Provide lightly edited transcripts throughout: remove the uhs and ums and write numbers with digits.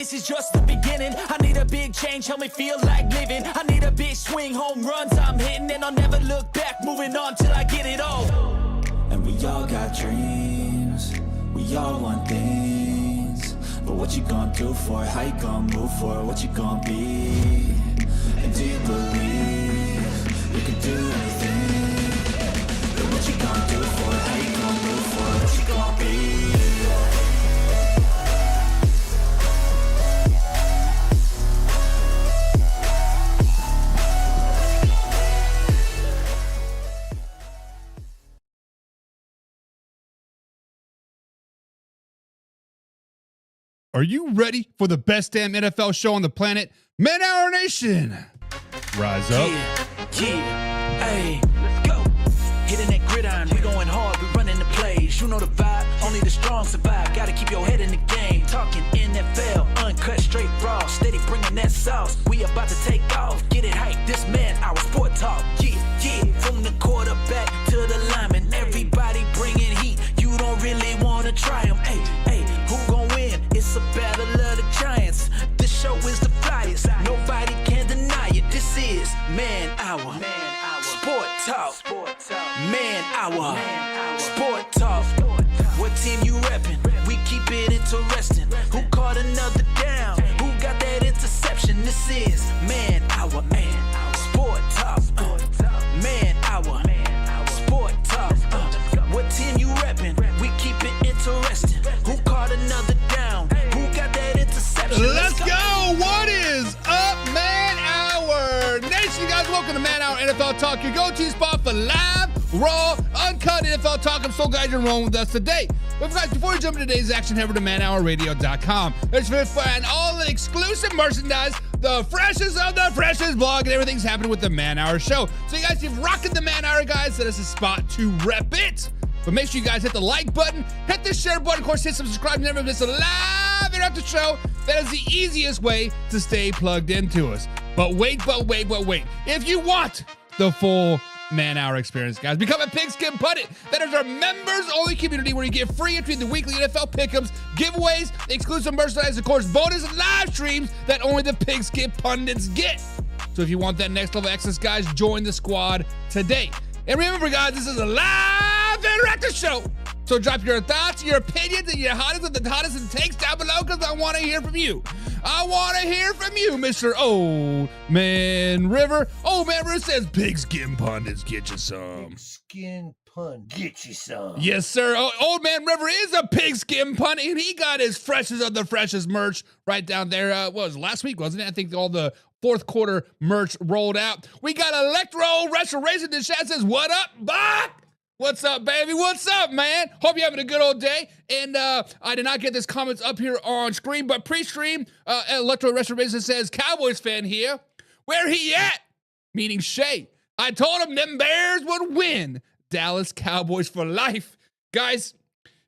This is just the beginning. I need a big change, help me feel like living. I need a big swing, home runs I'm hitting, and I'll never look back, moving on till I get it all. And we all got dreams, we all want things, but what you gonna do for it? How you gonna move for it? What you gonna be? And do you believe you can do anything? But what you gonna do for it? How you gonna move for it? What you gonna be? Are you ready for the best damn NFL show on the planet? Man Hour Nation! Rise up. Yeah, hey, let's go. Hitting that gridiron, we going hard, we running the plays. You know the vibe, only the strong survive. Gotta keep your head in the game. Talking NFL, uncut, straight raw. Steady bringing that sauce. We about to take off. Get it hype, this man, our sport talk. Yeah, from the quarterback to the lineman. Everybody bringing heat. You don't really want to try them. Hey, who gon' win? It's a battle of the giants. This show is the flyest. Nobody can deny it. This is Man Hour. Sport Talk. Man Hour. Sport Talk. What team you reppin'? We keep it interesting. Who caught another down? Who got that interception? This is Man Hour. Sport Talk. Man Hour. Sport Talk. What team you reppin'? We keep it interesting. Who caught another down? Who got that interception? Let's go! What is up, Man Hour Nation? Guys, welcome to Man Hour NFL Talk, your go-to spot for live, raw, uncut NFL talk. I'm so glad you're rolling with us today. But guys, before we jump into today's action, head over to manhourradio.com. There's where you find all the exclusive merchandise, the freshest of the freshest blog, and everything's happening with the Man Hour show. So you guys, if you're rocking the Man Hour, guys, that is a spot to rep it. But make sure you guys hit the like button, hit the share button, of course, hit subscribe, never miss a live interactive show. That is the easiest way to stay plugged into us. But wait. If you want the full Man Hour experience, guys, become a Pigskin Pundit. That is our members-only community where you get free entry in the weekly NFL pick'ems, giveaways, exclusive merchandise, of course, bonus live streams that only the Pigskin Pundits get. So if you want that next level access, guys, join the squad today. And remember, guys, this is a live interactive show. So drop your thoughts, your opinions, and your hottest of the hottest and takes down below, because I want to hear from you. I want to hear from you, Mr. Old Man River. Old Man River says, Pigskin Pundits, get you some. Pigskin Pundit, get you some. Yes, sir. Old Man River is a Pigskin Pundit, and he got his freshest of the freshest merch right down there. What was it, last week, wasn't it? I think all the fourth quarter merch rolled out. We got Electro Restoration in the chat, says, what up, Bob? What's up, baby? What's up, man? Hope you're having a good old day. And I did not get this comments up here on screen, but pre-stream, Electro Restoration says, Cowboys fan here. Where he at? Meaning Shay. I told him them Bears would win. Dallas Cowboys for life. Guys,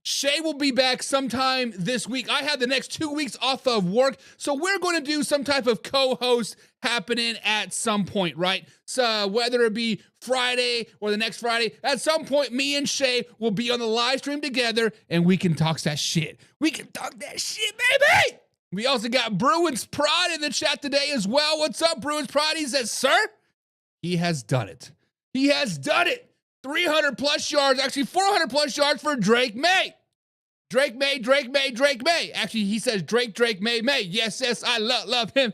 Shay will be back sometime this week. I have the next 2 weeks off of work, so we're going to do some type of co-host happening at some point, right? So whether it be Friday or the next Friday, at some point, me and Shay will be on the live stream together, and we can talk that shit. We can talk that shit, baby! We also got Bruins Pride in the chat today as well. What's up, Bruins Pride? He says, sir, he has done it. He has done it. 300 plus yards, actually 400 plus yards for Drake May. Drake May. Actually, he says Drake May. Yes, I love him.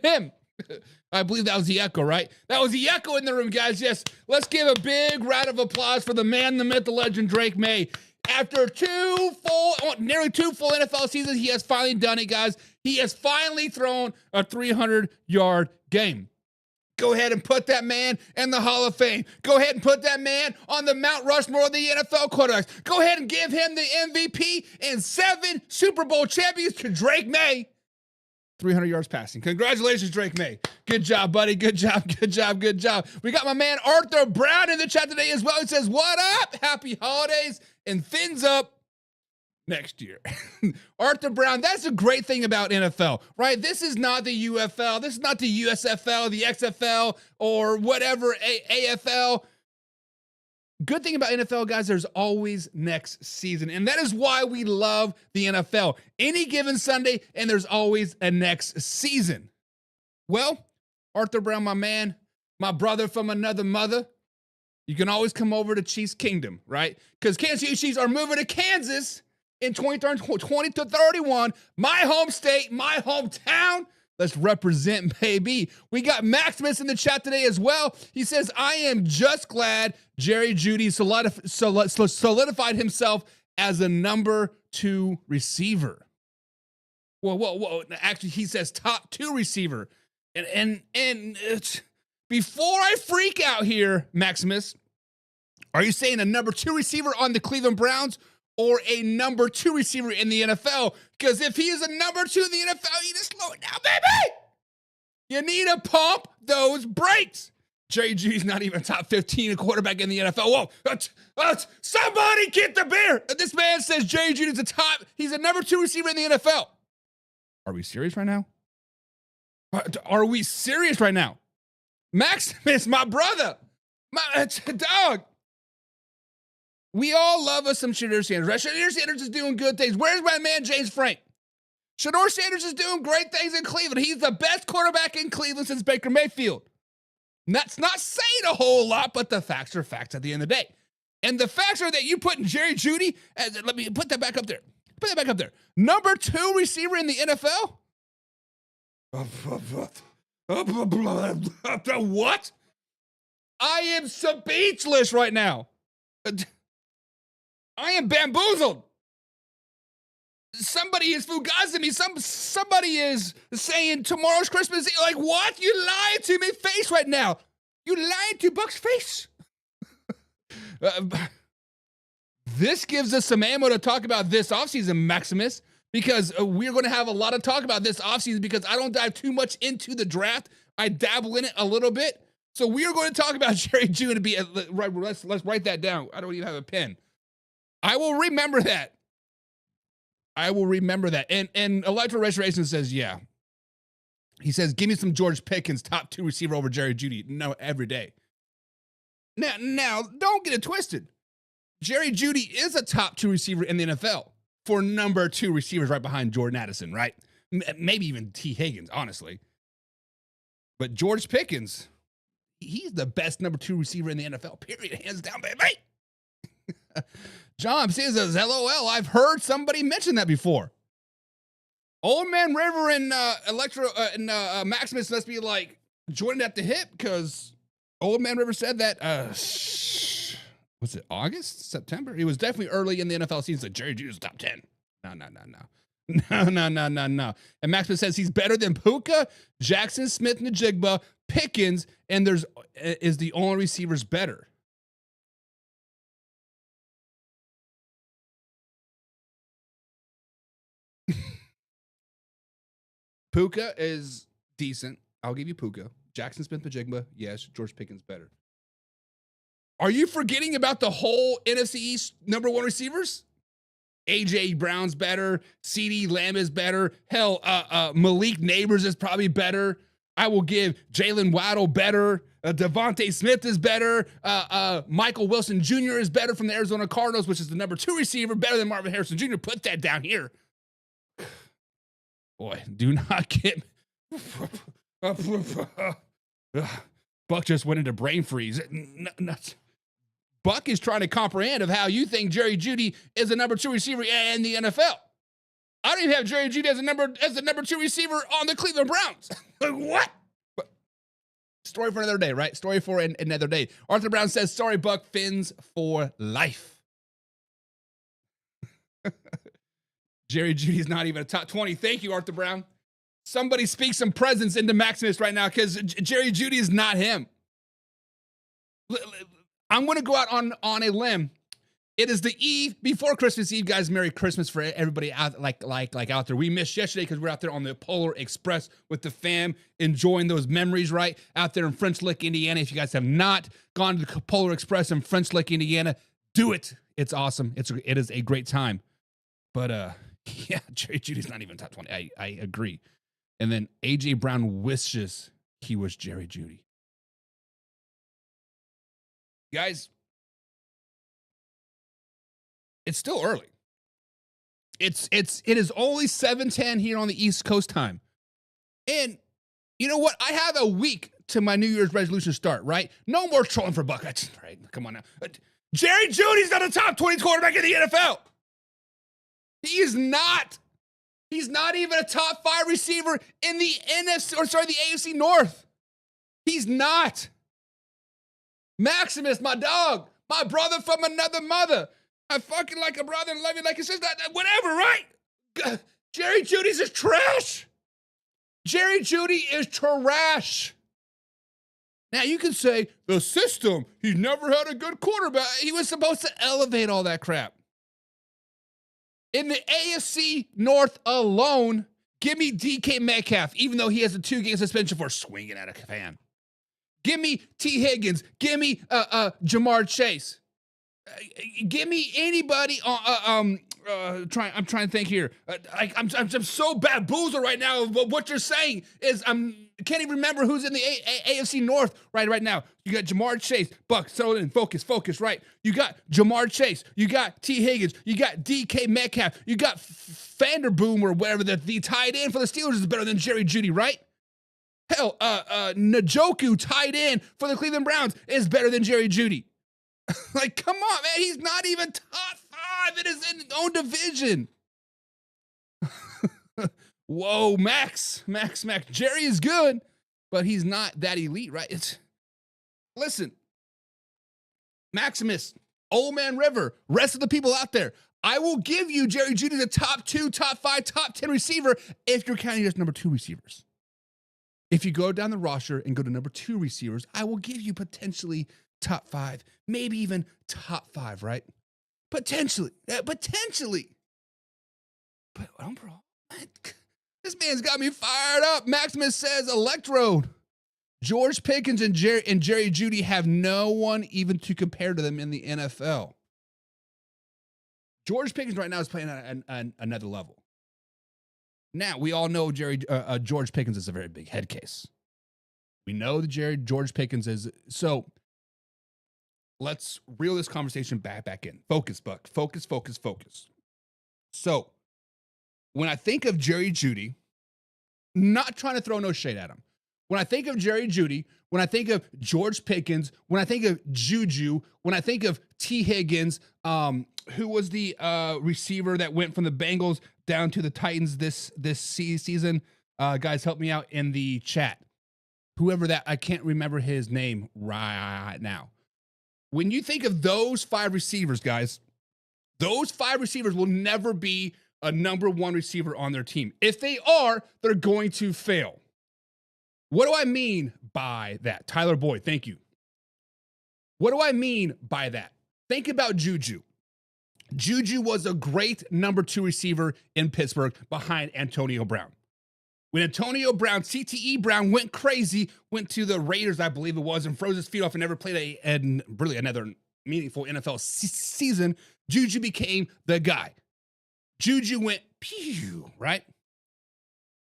I believe that was the echo, right? That was the echo in the room, guys. Yes, let's give a big round of applause for the man, the myth, the legend, Drake May. After nearly two full NFL seasons, he has finally done it, guys. He has finally thrown a 300-yard game. Go ahead and put that man in the Hall of Fame. Go ahead and put that man on the Mount Rushmore of the NFL quarterbacks. Go ahead and give him the MVP and 7 Super Bowl champions to Drake May. 300 yards passing. Congratulations, Drake May. Good job, buddy. Good job. We got my man Arthur Brown in the chat today as well. He says, what up? Happy holidays and fins up next year. Arthur Brown, that's a great thing about NFL, right? This is not the UFL. This is not the USFL, the XFL, or whatever, AFL. Good thing about NFL, guys, there's always next season. And that is why we love the NFL. Any given Sunday, and there's always a next season. Well, Arthur Brown, my man, my brother from another mother, you can always come over to Chiefs Kingdom, right? Because Kansas City Chiefs are moving to Kansas in 20 to 31. My home state, my hometown. Let's represent, baby. We got Maximus in the chat today as well. He says, I am just glad Jerry Jeudy solidified himself as a number 2 receiver. Whoa. Actually, he says top 2 receiver. And before I freak out here, Maximus, are you saying a number 2 receiver on the Cleveland Browns or a number 2 receiver in the NFL? Because if he is a number 2 in the NFL, you need to slow it down, baby. You need to pump those brakes. Jerry Jeudy's not even top 15 quarterback in the NFL. Whoa, somebody get the beer. This man says Jerry Jeudy's he's a number 2 receiver in the NFL. Are we serious right now? Are we serious right now? Maximus, my brother, my dog. We all love us some Shedeur Sanders, right? Shedeur Sanders is doing good things. Where's my man, James Frank? Shedeur Sanders is doing great things in Cleveland. He's the best quarterback in Cleveland since Baker Mayfield. And that's not saying a whole lot, but the facts are facts at the end of the day. And the facts are that you put Jerry Jeudy, let me put that back up there. Put that back up there. Number 2 receiver in the NFL? What? I am speechless right now. I am bamboozled. Somebody is fugazing me. Somebody is saying tomorrow's Christmas Eve. Like, what? You lying to me face right now. You lying to Buck's face. This gives us some ammo to talk about this offseason, Maximus, because we're going to have a lot of talk about this offseason because I don't dive too much into the draft. I dabble in it a little bit. So we are going to talk about Jerry Jeudy. Let's write that down. I don't even have a pen. I will remember that. And Electro Restoration says, yeah. He says, give me some George Pickens, top 2 receiver over Jerry Jeudy. No, every day. Now, don't get it twisted. Jerry Jeudy is a top 2 receiver in the NFL for number 2 receivers right behind Jordan Addison, right? Maybe even T. Higgins, honestly. But George Pickens, he's the best number 2 receiver in the NFL, period. Hands down, baby. John says, LOL, I've heard somebody mention that before. Old Man River and Maximus must be like joined at the hip because Old Man River said that, was it August, September? It was definitely early in the NFL season. Like Jerry Jeudy's top 10. No. And Maximus says he's better than Puka, Jackson Smith-Njigba, Pickens, and is the only receivers better. Puka is decent. I'll give you Puka. Jackson Smith-Njigba, yes. George Pickens better. Are you forgetting about the whole NFC East number 1 receivers? A.J. Brown's better. CeeDee Lamb is better. Hell, Malik Neighbors is probably better. I will give Jalen Waddle better. Devontae Smith is better. Michael Wilson Jr. is better from the Arizona Cardinals, which is the number 2 receiver, better than Marvin Harrison Jr. Put that down here. Boy, do not get Buck just went into brain freeze. Buck is trying to comprehend of how you think Jerry Jeudy is a number 2 receiver in the NFL. I don't even have Jerry Jeudy as the number 2 receiver on the Cleveland Browns. Like, what? But, story for another day, right? Story for another day. Arthur Brown says, sorry, Buck, Fins for life. Jerry Jeudy's not even a top 20. Thank you, Arthur Brown. Somebody speak some presence into Maximus right now because Jerry Jeudy is not him. I'm going to go out on a limb. It is the eve before Christmas Eve, guys. Merry Christmas for everybody out like out there. We missed yesterday because we're out there on the Polar Express with the fam, enjoying those memories, right? Out there in French Lick, Indiana. If you guys have not gone to the Polar Express in French Lick, Indiana, do it. It's awesome. It is a great time. But yeah, Jerry Jeudy's not even top 20. I agree. And then A.J. Brown wishes he was Jerry Jeudy. Guys, It's still early. It is only 7:10 here on the East Coast time. And you know what? I have a week to my New Year's resolution start, right? No more trolling for Buck. Right? Come on now. Jerry Jeudy's not a top 20 quarterback in the NFL. He is not. He's not even a top 5 receiver in the the AFC North. He's not. Maximus, my dog, my brother from another mother. I fucking like a brother and love you like a sister. Whatever, right? Jerry Jeudy's is trash. Jerry Jeudy is trash. Now you can say the system, he never had a good quarterback. He was supposed to elevate all that crap. In the AFC North alone, give me DK Metcalf, even though he has a 2-game suspension for swinging at a fan. Give me T. Higgins. Give me Jamar Chase. Give me anybody. I'm trying to think here. I'm so bamboozled right now. What you're saying is can't even remember who's in the AFC North right now. You got Jamar Chase, Buck, settle in, focus, right? You got Jamar Chase, you got T. Higgins, you got DK Metcalf, you got Vanderboom or whatever the tight end for the Steelers is better than Jerry Jeudy, right? Hell, Njoku tight end for the Cleveland Browns is better than Jerry Jeudy. Like, come on, man. He's not even top 5 in his own division. Whoa, Max. Jerry is good, but he's not that elite, right? Listen, Maximus, Old Man River, rest of the people out there, I will give you Jerry Jeudy the top 2, top 5, top 10 receiver if you're counting as number 2 receivers. If you go down the roster and go to number 2 receivers, I will give you potentially top 5, maybe even top 5, right? Potentially. But, bro, this man's got me fired up. Maximus says Electrode. George Pickens and Jerry Jeudy have no one even to compare to them in the NFL. George Pickens right now is playing at another level. Now, we all know George Pickens is a very big head case. We know that George Pickens is. So let's reel this conversation back in. Focus, Buck. Focus. So when I think of Jerry Jeudy, not trying to throw no shade at him. When I think of Jerry Jeudy, when I think of George Pickens, when I think of Juju, when I think of T. Higgins, who was the receiver that went from the Bengals down to the Titans this season? Guys, help me out in the chat. Whoever that, I can't remember his name right now. When you think of those 5 receivers, guys, those 5 receivers will never be a number 1 receiver on their team. If they are, they're going to fail. What do I mean by that? Tyler Boyd, thank you. What do I mean by that? Think about Juju. Juju was a great number 2 receiver in Pittsburgh behind Antonio Brown. When Antonio Brown, CTE Brown, went crazy, went to the Raiders, I believe it was, and froze his feet off and never played really another meaningful NFL season, Juju became the guy. Juju went pew, right?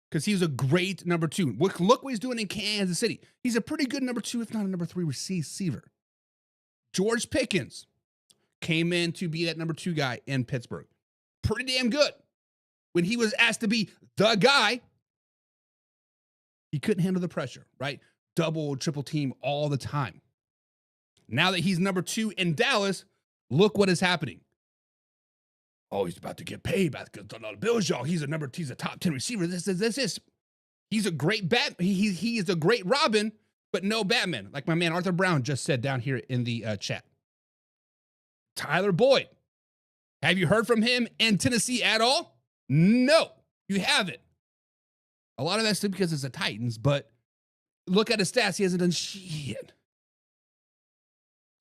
Because he was a great number 2. Look what he's doing in Kansas City. He's a pretty good number 2, if not a number 3 receiver. George Pickens came in to be that number 2 guy in Pittsburgh. Pretty damn good. When he was asked to be the guy, he couldn't handle the pressure, right? Double, triple team all the time. Now that he's number 2 in Dallas, look what is happening. Oh, he's about to get paid by the Bills, y'all. He's a top 10 receiver. This. He's a great bat. He is a great Robin, but no Batman, like my man Arthur Brown just said down here in the chat. Tyler Boyd. Have you heard from him in Tennessee at all? No, you haven't. A lot of that's because it's the Titans, but look at his stats. He hasn't done shit.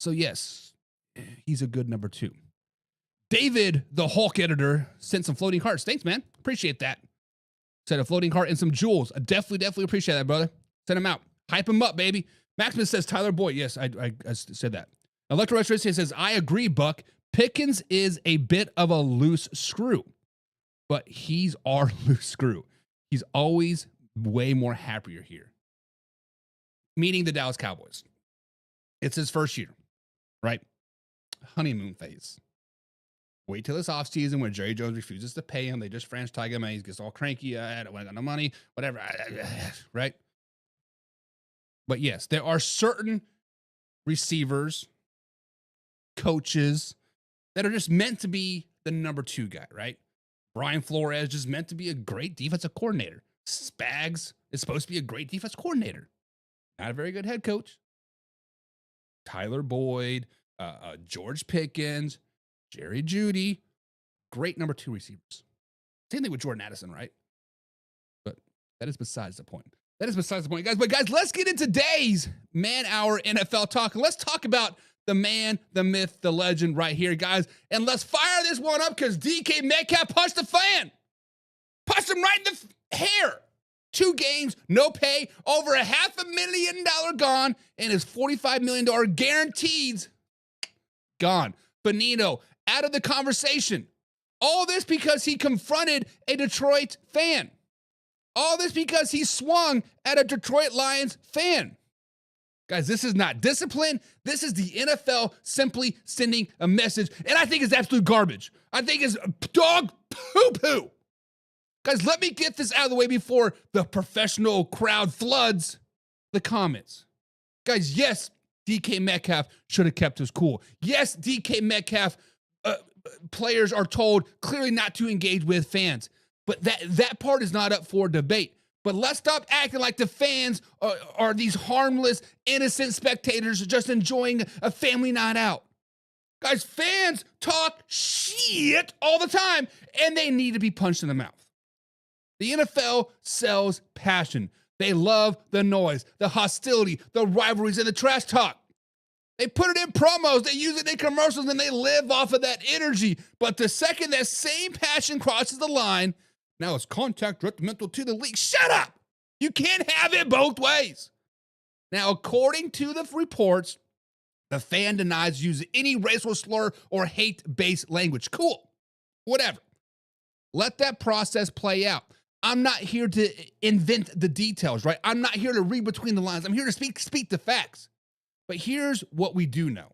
So yes, he's a good number 2. David, the Hulk editor, sent some floating hearts. Thanks, man. Appreciate that. Sent a floating heart and some jewels. I definitely appreciate that, brother. Send him out. Hype him up, baby. Maximus says Tyler Boyd. Yes, I said that. Electro Restoration says, I agree, Buck. Pickens is a bit of a loose screw, but he's our loose screw. He's always way more happier here. Meaning the Dallas Cowboys. It's his first year, right? Honeymoon phase. Wait till this offseason when Jerry Jones refuses to pay him. They just franchise tag him and he gets all cranky. I don't got no money, whatever. Right? But yes, there are certain receivers, coaches that are just meant to be the number 2 guy, right? Brian Flores is meant to be a great defensive coordinator. Spags is supposed to be a great defense coordinator. Not a very good head coach. Tyler Boyd, George Pickens, Jerry Jeudy, great number 2 receivers. Same thing with Jordan Addison, right? But that is besides the point. That is besides the point, guys. But guys, let's get into today's Man Hour NFL talk. And let's talk about the man, the myth, the legend right here, guys. And let's fire this one up because DK Metcalf punched the fan. Punched him right in the hair. 2 games, no pay, over $500,000 gone, and his $45 million guaranteed gone. Benito out of the conversation. All this because he confronted a Detroit fan. All this because he swung at a Detroit Lions fan. Guys, this is not discipline. This is the NFL simply sending a message, and I think it's absolute garbage. I think it's dog poo-poo. Guys, let me get this out of the way before the professional crowd floods the comments. Guys, yes, DK Metcalf should have kept his cool. Yes, DK Metcalf players are told clearly not to engage with fans. But that part is not up for debate. But let's stop acting like the fans are these harmless, innocent spectators just enjoying a family night out. Guys, fans talk shit all the time, and they need to be punched in the mouth. The NFL sells passion. They love the noise, the hostility, the rivalries, and the trash talk. They put it in promos, they use it in commercials, and they live off of that energy. But the second that same passion crosses the line, now it's contact detrimental to the league. Shut up! You can't have it both ways. Now, according to the reports, the fan denies using any racial slur or hate-based language. Cool. Whatever. Let that process play out. I'm not here to invent the details, right? I'm not here to read between the lines. I'm here to speak the facts. But here's what we do know.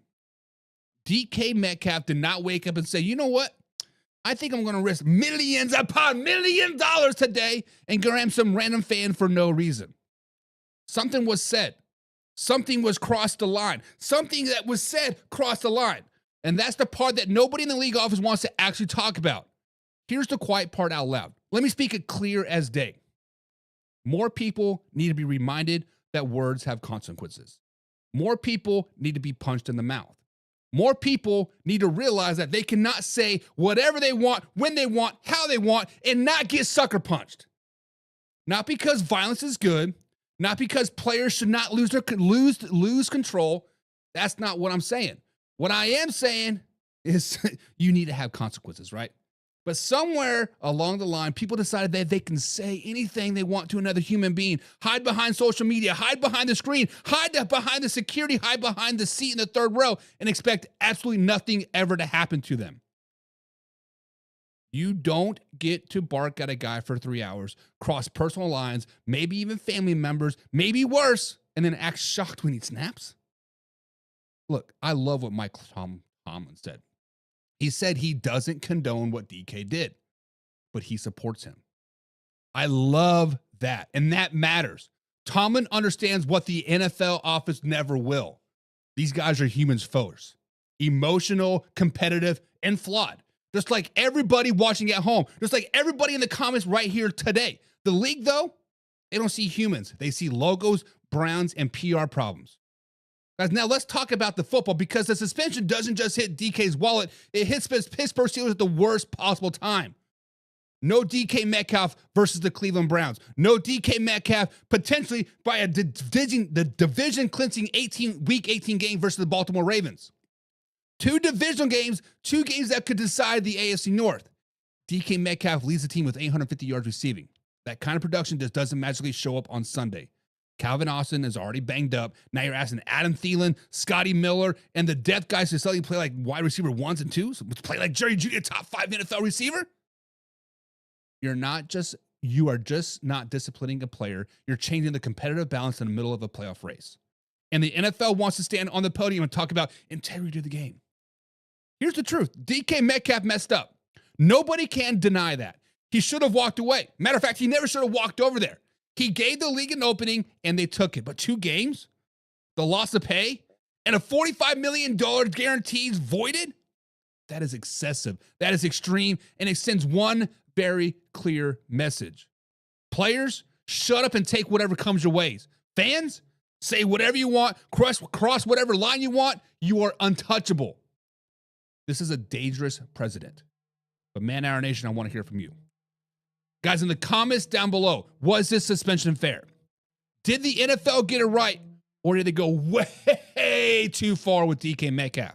DK Metcalf did not wake up and say, you know what? I think I'm going to risk millions upon millions of dollars today and gram some random fan for no reason. Something was said. Something was crossed the line. Something that was said crossed the line. And that's the part that nobody in the league office wants to actually talk about. Here's the quiet part out loud. Let me speak it clear as day. More people need to be reminded that words have consequences. More people need to be punched in the mouth. More people need to realize that they cannot say whatever they want, when they want, how they want, and not get sucker punched. Not because violence is good, not because players should not lose control. That's not what I'm saying. What I am saying is you need to have consequences, right? But somewhere along the line, people decided that they can say anything they want to another human being, hide behind social media, hide behind the screen, hide behind the security, hide behind the seat in the third row, and expect absolutely nothing ever to happen to them. You don't get to bark at a guy for 3 hours, cross personal lines, maybe even family members, maybe worse, and then act shocked when he snaps. Look, I love what Mike Tomlin said. He said he doesn't condone what DK did, but he supports him. I love that, and that matters. Tomlin understands what the NFL office never will. These guys are humans first, emotional, competitive, and flawed. Just like everybody watching at home, just like everybody in the comments right here today. The league, though, they don't see humans. They see logos, brands, and PR problems. Guys, now let's talk about the football because the suspension doesn't just hit DK's wallet. It hits Pittsburgh Steelers at the worst possible time. No DK Metcalf versus the Cleveland Browns. No DK Metcalf potentially by the division-clinching Week 18 game versus the Baltimore Ravens. 2 divisional games, 2 games that could decide the AFC North. DK Metcalf leads the team with 850 yards receiving. That kind of production just doesn't magically show up on Sunday. Calvin Austin is already banged up. Now you're asking Adam Thielen, Scotty Miller, and the depth guys to suddenly play like wide receiver 1s and 2s, play like Jerry Jeudy, a top 5 NFL receiver. You are just not disciplining a player. You're changing the competitive balance in the middle of a playoff race. And the NFL wants to stand on the podium and talk about integrity of the game. Here's the truth. DK Metcalf messed up. Nobody can deny that. He should have walked away. Matter of fact, he never should have walked over there. He gave the league an opening, and they took it. But 2 games, the loss of pay, and a $45 million guarantees voided? That is excessive. That is extreme, and it sends one very clear message. Players, shut up and take whatever comes your ways. Fans, say whatever you want, cross whatever line you want. You are untouchable. This is a dangerous precedent. But Man Hour Nation, I want to hear from you. Guys, in the comments down below, was this suspension fair? Did the NFL get it right, or did they go way too far with DK Metcalf?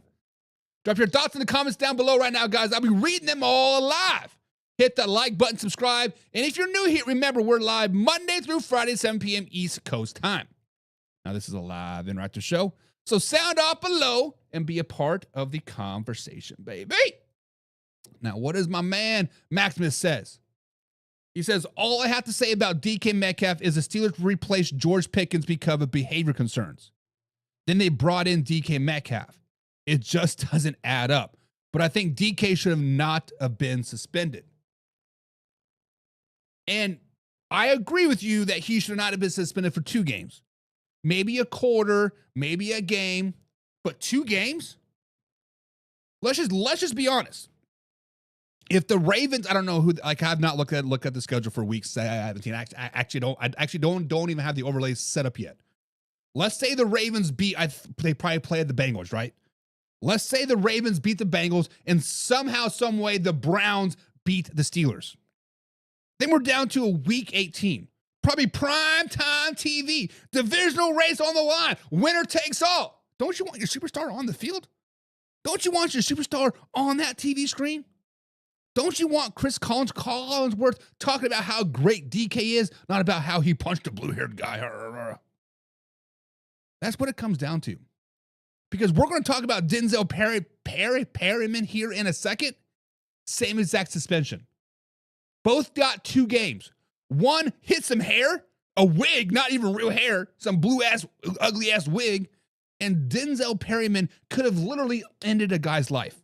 Drop your thoughts in the comments down below right now, guys. I'll be reading them all live. Hit that like button, subscribe. And if you're new here, remember, we're live Monday through Friday, 7 p.m. East Coast time. Now, this is a live interactive show, so sound off below and be a part of the conversation, baby. Now, what does my man Maximus says? He says, all I have to say about DK Metcalf is the Steelers replaced George Pickens because of behavior concerns. Then they brought in DK Metcalf. It just doesn't add up. But I think DK should have not have been suspended. And I agree with you that he should not have been suspended for 2 games. Maybe a quarter, maybe a game, but 2 games? Let's just be honest. If the Ravens, I don't know who, like, I've not looked at the schedule for weeks. I haven't seen. I actually don't even have the overlays set up yet. Let's say the Ravens beat, they probably played the Bengals, right? Let's say the Ravens beat the Bengals and somehow, some way, the Browns beat the Steelers. Then we're down to a week 18. Probably prime time TV. Divisional race on the line. Winner takes all. Don't you want your superstar on the field? Don't you want your superstar on that TV screen? Don't you want Chris Collinsworth talking about how great DK is, not about how he punched a blue-haired guy? That's what it comes down to. Because we're going to talk about DENZEL PERRYMAN here in a second. Same exact suspension. Both got 2 games. One hit some hair, a wig, not even real hair, some blue-ass, ugly-ass wig, and DENZEL PERRYMAN could have literally ended a guy's life.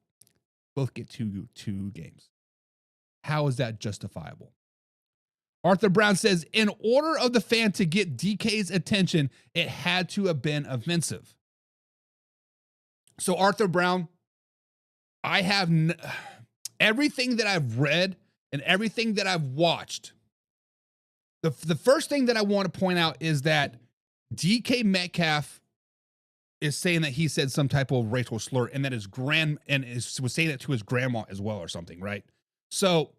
Both get two games. How is that justifiable? Arthur Brown says, in order of the fan to get DK's attention, it had to have been offensive. So Arthur Brown, I have everything that I've read and everything that I've watched. The first thing that I want to point out is that DK Metcalf is saying that he said some type of racial slur and that his was saying it to his grandma as well or something, right? So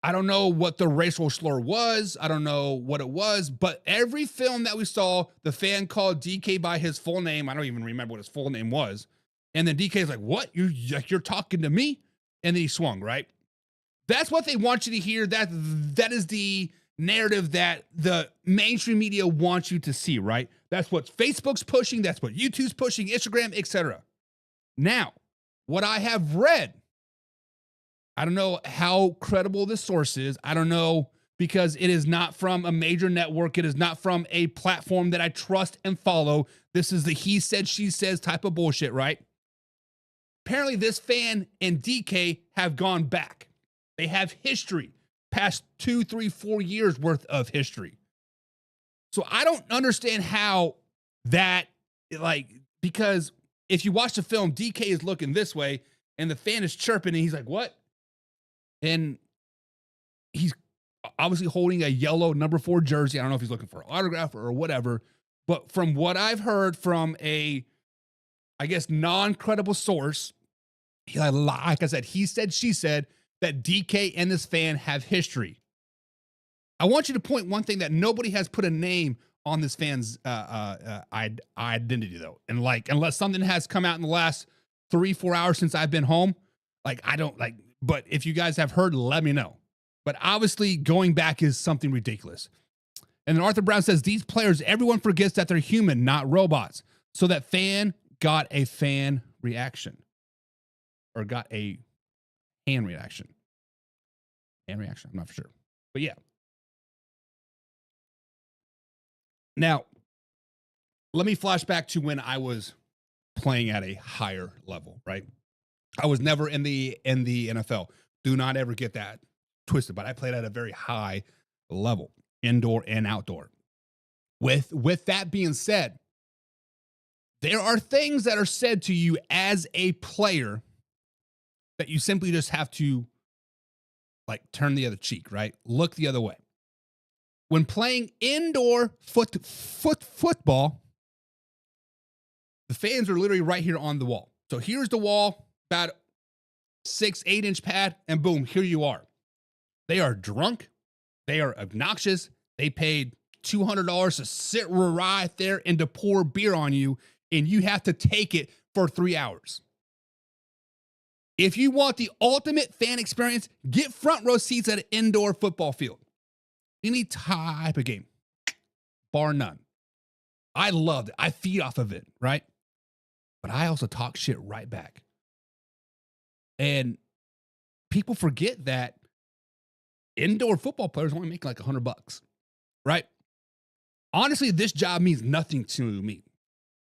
I don't know what the racial slur was. I don't know what it was, but every film that we saw, the fan called DK by his full name. I don't even remember what his full name was. And then DK is like, what? You're talking to me? And then he swung, right? That's what they want you to hear. That is the narrative that the mainstream media wants you to see, right? That's what Facebook's pushing. That's what YouTube's pushing, Instagram, etc. Now, what I have read, I don't know how credible this source is. I don't know, because it is not from a major network. It is not from a platform that I trust and follow. This is the he said, she says type of bullshit, right? Apparently this fan and DK have gone back. They have history, past 2, 3, 4 years worth of history. So I don't understand how that, because if you watch the film, DK is looking this way and the fan is chirping and he's like, what? And he's obviously holding a yellow number 4 jersey. I don't know if he's looking for an autograph or whatever, but from what I've heard from a, I guess, non-credible source, like I said, he said, she said, that DK and this fan have history. I want you to point one thing, that nobody has put a name on this fan's identity, though. And unless something has come out in the last 3-4 hours since I've been home, but if you guys have heard, let me know. But obviously going back is something ridiculous. And then Arthur Brown says, these players, everyone forgets that they're human, not robots. So that fan got a fan reaction, or got a hand reaction. Hand reaction, I'm not for sure. But yeah. Now, let me flash back to when I was playing at a higher level, right? I was never in the NFL. Do not ever get that twisted, but I played at a very high level, indoor and outdoor. With that being said, there are things that are said to you as a player that you simply just have to like turn the other cheek, right? Look the other way. When playing indoor football, the fans are literally right here on the wall. So here's the wall, about 6-8 inch pad, and boom, here you are. They are drunk. They are obnoxious. They paid $200 to sit right there and to pour beer on you, and you have to take it for 3 hours. If you want the ultimate fan experience, get front row seats at an indoor football field. Any type of game, bar none. I loved it. I feed off of it, right? But I also talk shit right back. And people forget that indoor football players only make like $100, right? Honestly, this job means nothing to me.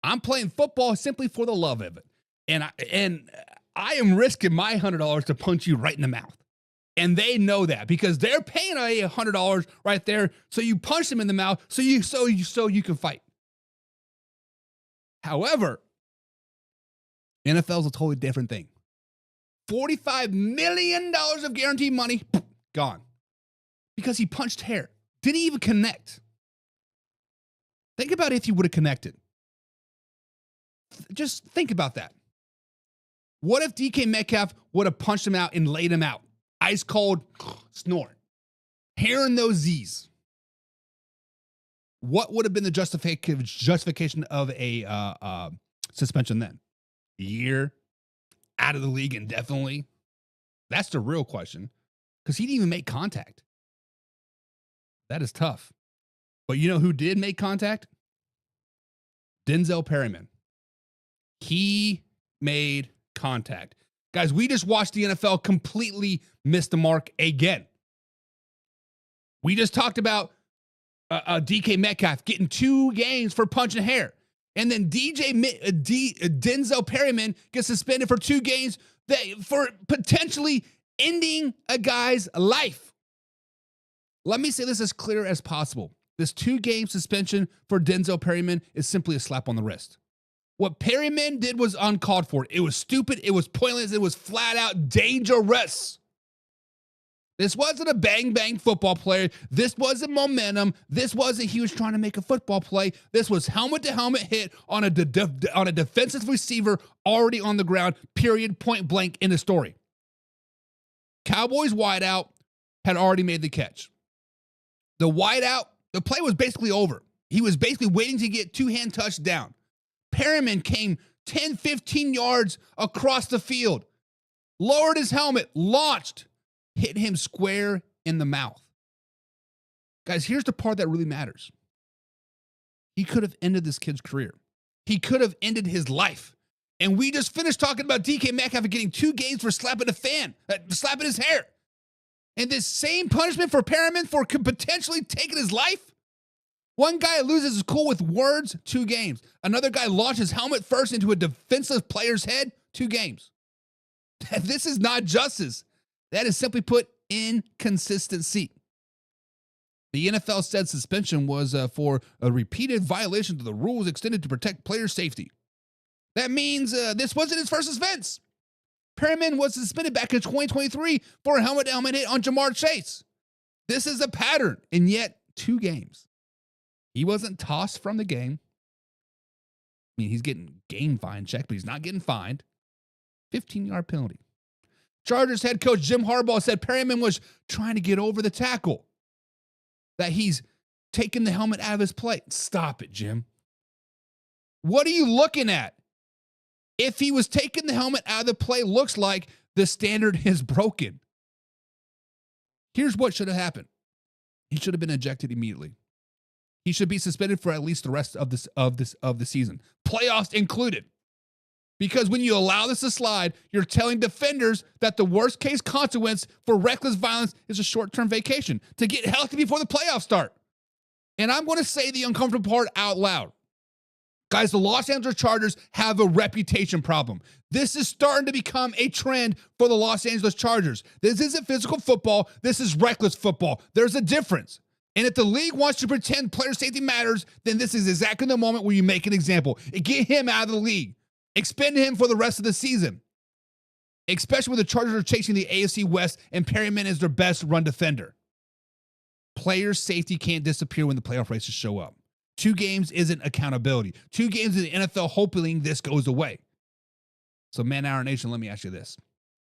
I'm playing football simply for the love of it. And I am risking my $100 to punch you right in the mouth. And they know that because they're paying $100 right there. So you punch them in the mouth so you can fight. However, NFL is a totally different thing. $45 million of guaranteed money, gone. Because he punched hair. Didn't even connect. Think about if he would have connected. Just think about that. What if DK Metcalf would have punched him out and laid him out? Ice cold, snort. Hair in those Z's. What would have been the justification of a suspension then? A year? Out of the league indefinitely? That's the real question. Because he didn't even make contact. That is tough. But you know who did make contact? DENZEL PERRYMAN. He made contact. Guys, we just watched the NFL completely miss the mark again. We just talked about DK Metcalf getting 2 games for punching hair. And then DENZEL PERRYMAN gets suspended for 2 games for potentially ending a guy's life. Let me say this as clear as possible. This 2-game suspension for DENZEL PERRYMAN is simply a slap on the wrist. What PERRYMAN did was uncalled for. It was stupid. It was pointless. It was flat out dangerous. This wasn't a bang-bang football player. This wasn't momentum. This wasn't he was trying to make a football play. This was helmet-to-helmet hit on a defensive receiver already on the ground, period, point blank in the story. Cowboys wideout had already made the catch. The wideout, the play was basically over. He was basically waiting to get 2-hand touchdown. PERRYMAN came 10, 15 yards across the field, lowered his helmet, launched, hit him square in the mouth. Guys, here's the part that really matters. He could have ended this kid's career. He could have ended his life. And we just finished talking about DK Metcalf getting 2 games for slapping slapping his hair. And this same punishment for PERRYMAN for potentially taking his life? One guy loses his cool with words, 2 games. Another guy launches helmet first into a defenseless player's head, 2 games. This is not justice. That is simply put inconsistency. The NFL said suspension was for a repeated violation of the rules extended to protect player safety. That means this wasn't his first offense. PERRYMAN was suspended back in 2023 for a helmet-to-helmet hit on Jamar Chase. This is a pattern, and yet 2 games. He wasn't tossed from the game. I mean, he's getting game fine check, but he's not getting fined. 15-yard penalty. Chargers head coach Jim Harbaugh said PERRYMAN was trying to get over the tackle. That he's taking the helmet out of his play. Stop it, Jim. What are you looking at? If he was taking the helmet out of the play, looks like the standard is broken. Here's what should have happened. He should have been ejected immediately. He should be suspended for at least the rest of the season, playoffs included. Because when you allow this to slide, you're telling defenders that the worst case consequence for reckless violence is a short-term vacation to get healthy before the playoffs start. And I'm going to say the uncomfortable part out loud. Guys, the Los Angeles Chargers have a reputation problem. This is starting to become a trend for the Los Angeles Chargers. This isn't physical football. This is reckless football. There's a difference. And if the league wants to pretend player safety matters, then this is exactly the moment where you make an example and get him out of the league. Expend him for the rest of the season, especially when the Chargers are chasing the AFC West and Perryman is their best run defender. Player safety can't disappear when the playoff races show up. 2 games isn't accountability. 2 games in the NFL, hoping this goes away. So, Man Hour Nation, let me ask you this.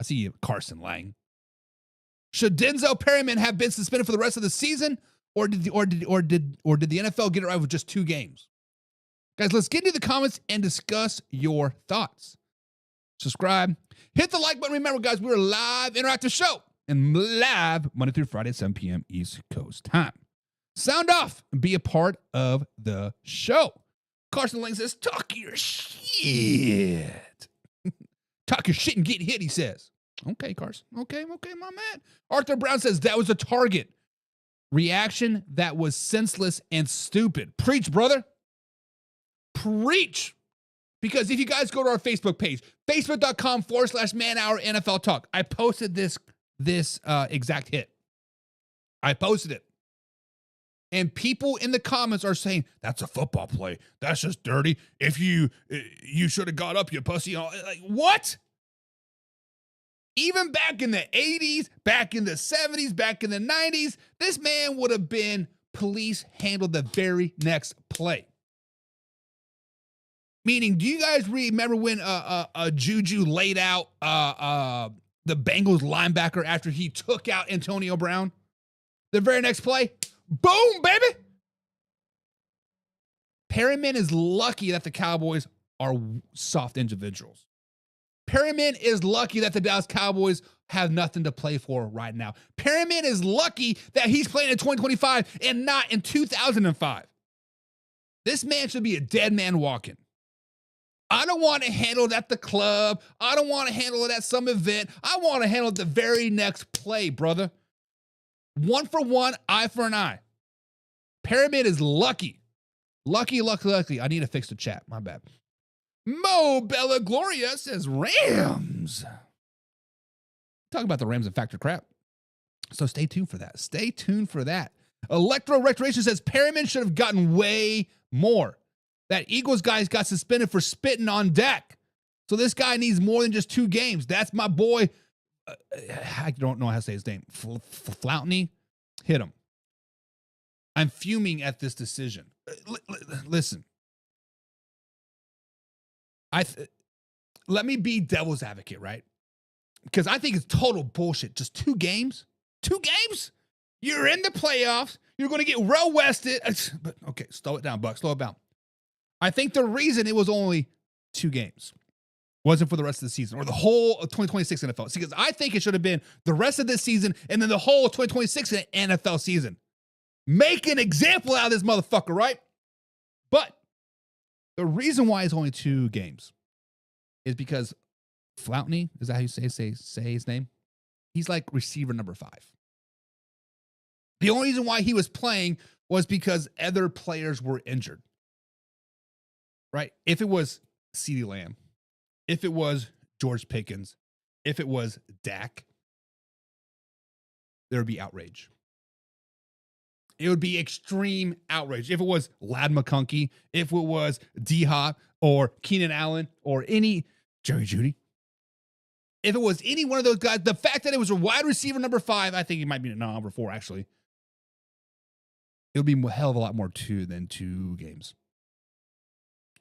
I see you, Carson Lang. Should Denzel Perryman have been suspended for the rest of the season, or did the NFL get it right with just 2 games? Guys, let's get into the comments and discuss your thoughts. Subscribe, hit the like button. Remember, guys, we're a live interactive show and live Monday through Friday at 7 p.m. East Coast time. Sound off and be a part of the show. Carson Lang says, talk your shit. Talk your shit and get hit, he says. Okay, Carson. Okay, my man. Arthur Brown says, that was a target reaction that was senseless and stupid. Preach, brother. Preach. Because if you guys go to our Facebook page, facebook.com/Man Hour NFL Talk, I posted this exact hit. I posted it. And people in the comments are saying, that's a football play. That's just dirty. If you should have got up, you pussy. Like, what? Even back in the 80s, back in the 70s, back in the 90s, this man would have been police handled the very next play. Meaning, do you guys remember when Juju laid out the Bengals linebacker after he took out Antonio Brown? The very next play, boom, baby. Perryman is lucky that the Cowboys are soft individuals. Perryman is lucky that the Dallas Cowboys have nothing to play for right now. Perryman is lucky that he's playing in 2025 and not in 2005. This man should be a dead man walking. I don't want to handle it at the club. I don't want to handle it at some event. I want to handle it the very next play, brother. 1 for 1, eye for an eye. Perryman is lucky. Lucky. I need to fix the chat. My bad. Mo Bella Gloria says Rams. Talk about the Rams and Factor crap. So stay tuned for that. Electro Recreation says Perryman should have gotten way more. That Eagles guy's got suspended for spitting on Dak. So this guy needs more than just 2 games. That's my boy. I don't know how to say his name. Floutney. Hit him. I'm fuming at this decision. Listen. Let me be devil's advocate, right? Because I think it's total bullshit. Just 2 games? 2 games? You're in the playoffs. You're going to get well-rested. But okay, slow it down, Buck. Slow it down. I think the reason it was only 2 games wasn't for the rest of the season or the whole of 2026 NFL. Because I think it should have been the rest of this season and then the whole of 2026 NFL season. Make an example out of this motherfucker, right? But the reason why it's only 2 games is because Floutney, is that how you say his name? He's like receiver number 5. The only reason why he was playing was because other players were injured. Right? If it was CeeDee Lamb, if it was George Pickens, if it was Dak, there would be outrage. It would be extreme outrage. If it was Lad McConkey, if it was D-Hop or Keenan Allen or any Jerry Jeudy, if it was any one of those guys, the fact that it was a wide receiver number 5, I think it might be number 4 actually. It would be a hell of a lot more than 2 games.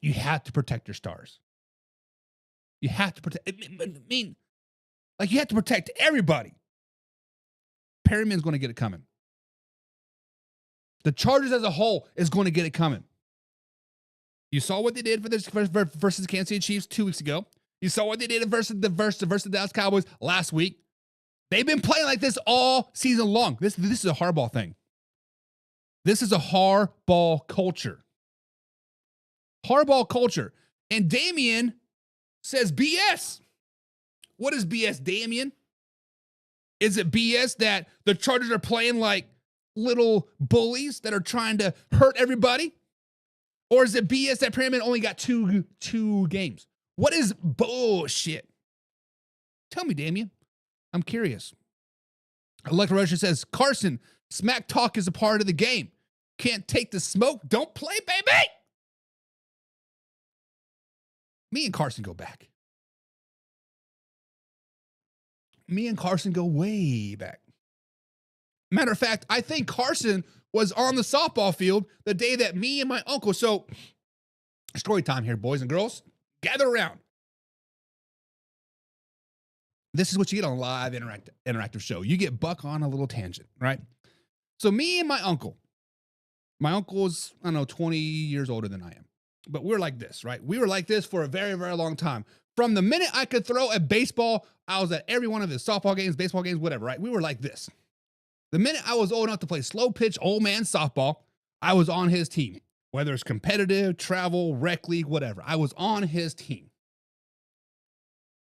You have to protect your stars. You have to protect. You have to protect everybody. Perryman's going to get it coming. The Chargers as a whole is going to get it coming. You saw what they did for this versus the Kansas City Chiefs 2 weeks ago. You saw what they did versus the Dallas Cowboys last week. They've been playing like this all season long. This is a hardball thing. This is a hardball culture. Hardball culture. And Damien says BS. What is BS, Damien? Is it BS that the Chargers are playing like little bullies that are trying to hurt everybody? Or is it BS that Perryman only got two games? What is bullshit? Tell me, Damien. I'm curious. Electromotion says, Carson, smack talk is a part of the game. Can't take the smoke. Don't play, baby. Me and Carson go back. Me and Carson go way back. Matter of fact, I think Carson was on the softball field the day that me and my uncle. So, story time here, boys and girls. Gather around. This is what you get on a live interactive show. You get Buck on a little tangent, right? So me and my uncle's, I don't know, 20 years older than I am. But we're like this, right? We were like this for a very, very long time. From the minute I could throw a baseball, I was at every one of his softball games, baseball games, whatever, right? We were like this. The minute I was old enough to play slow pitch, old man softball, I was on his team. Whether it's competitive, travel, rec league, whatever. I was on his team.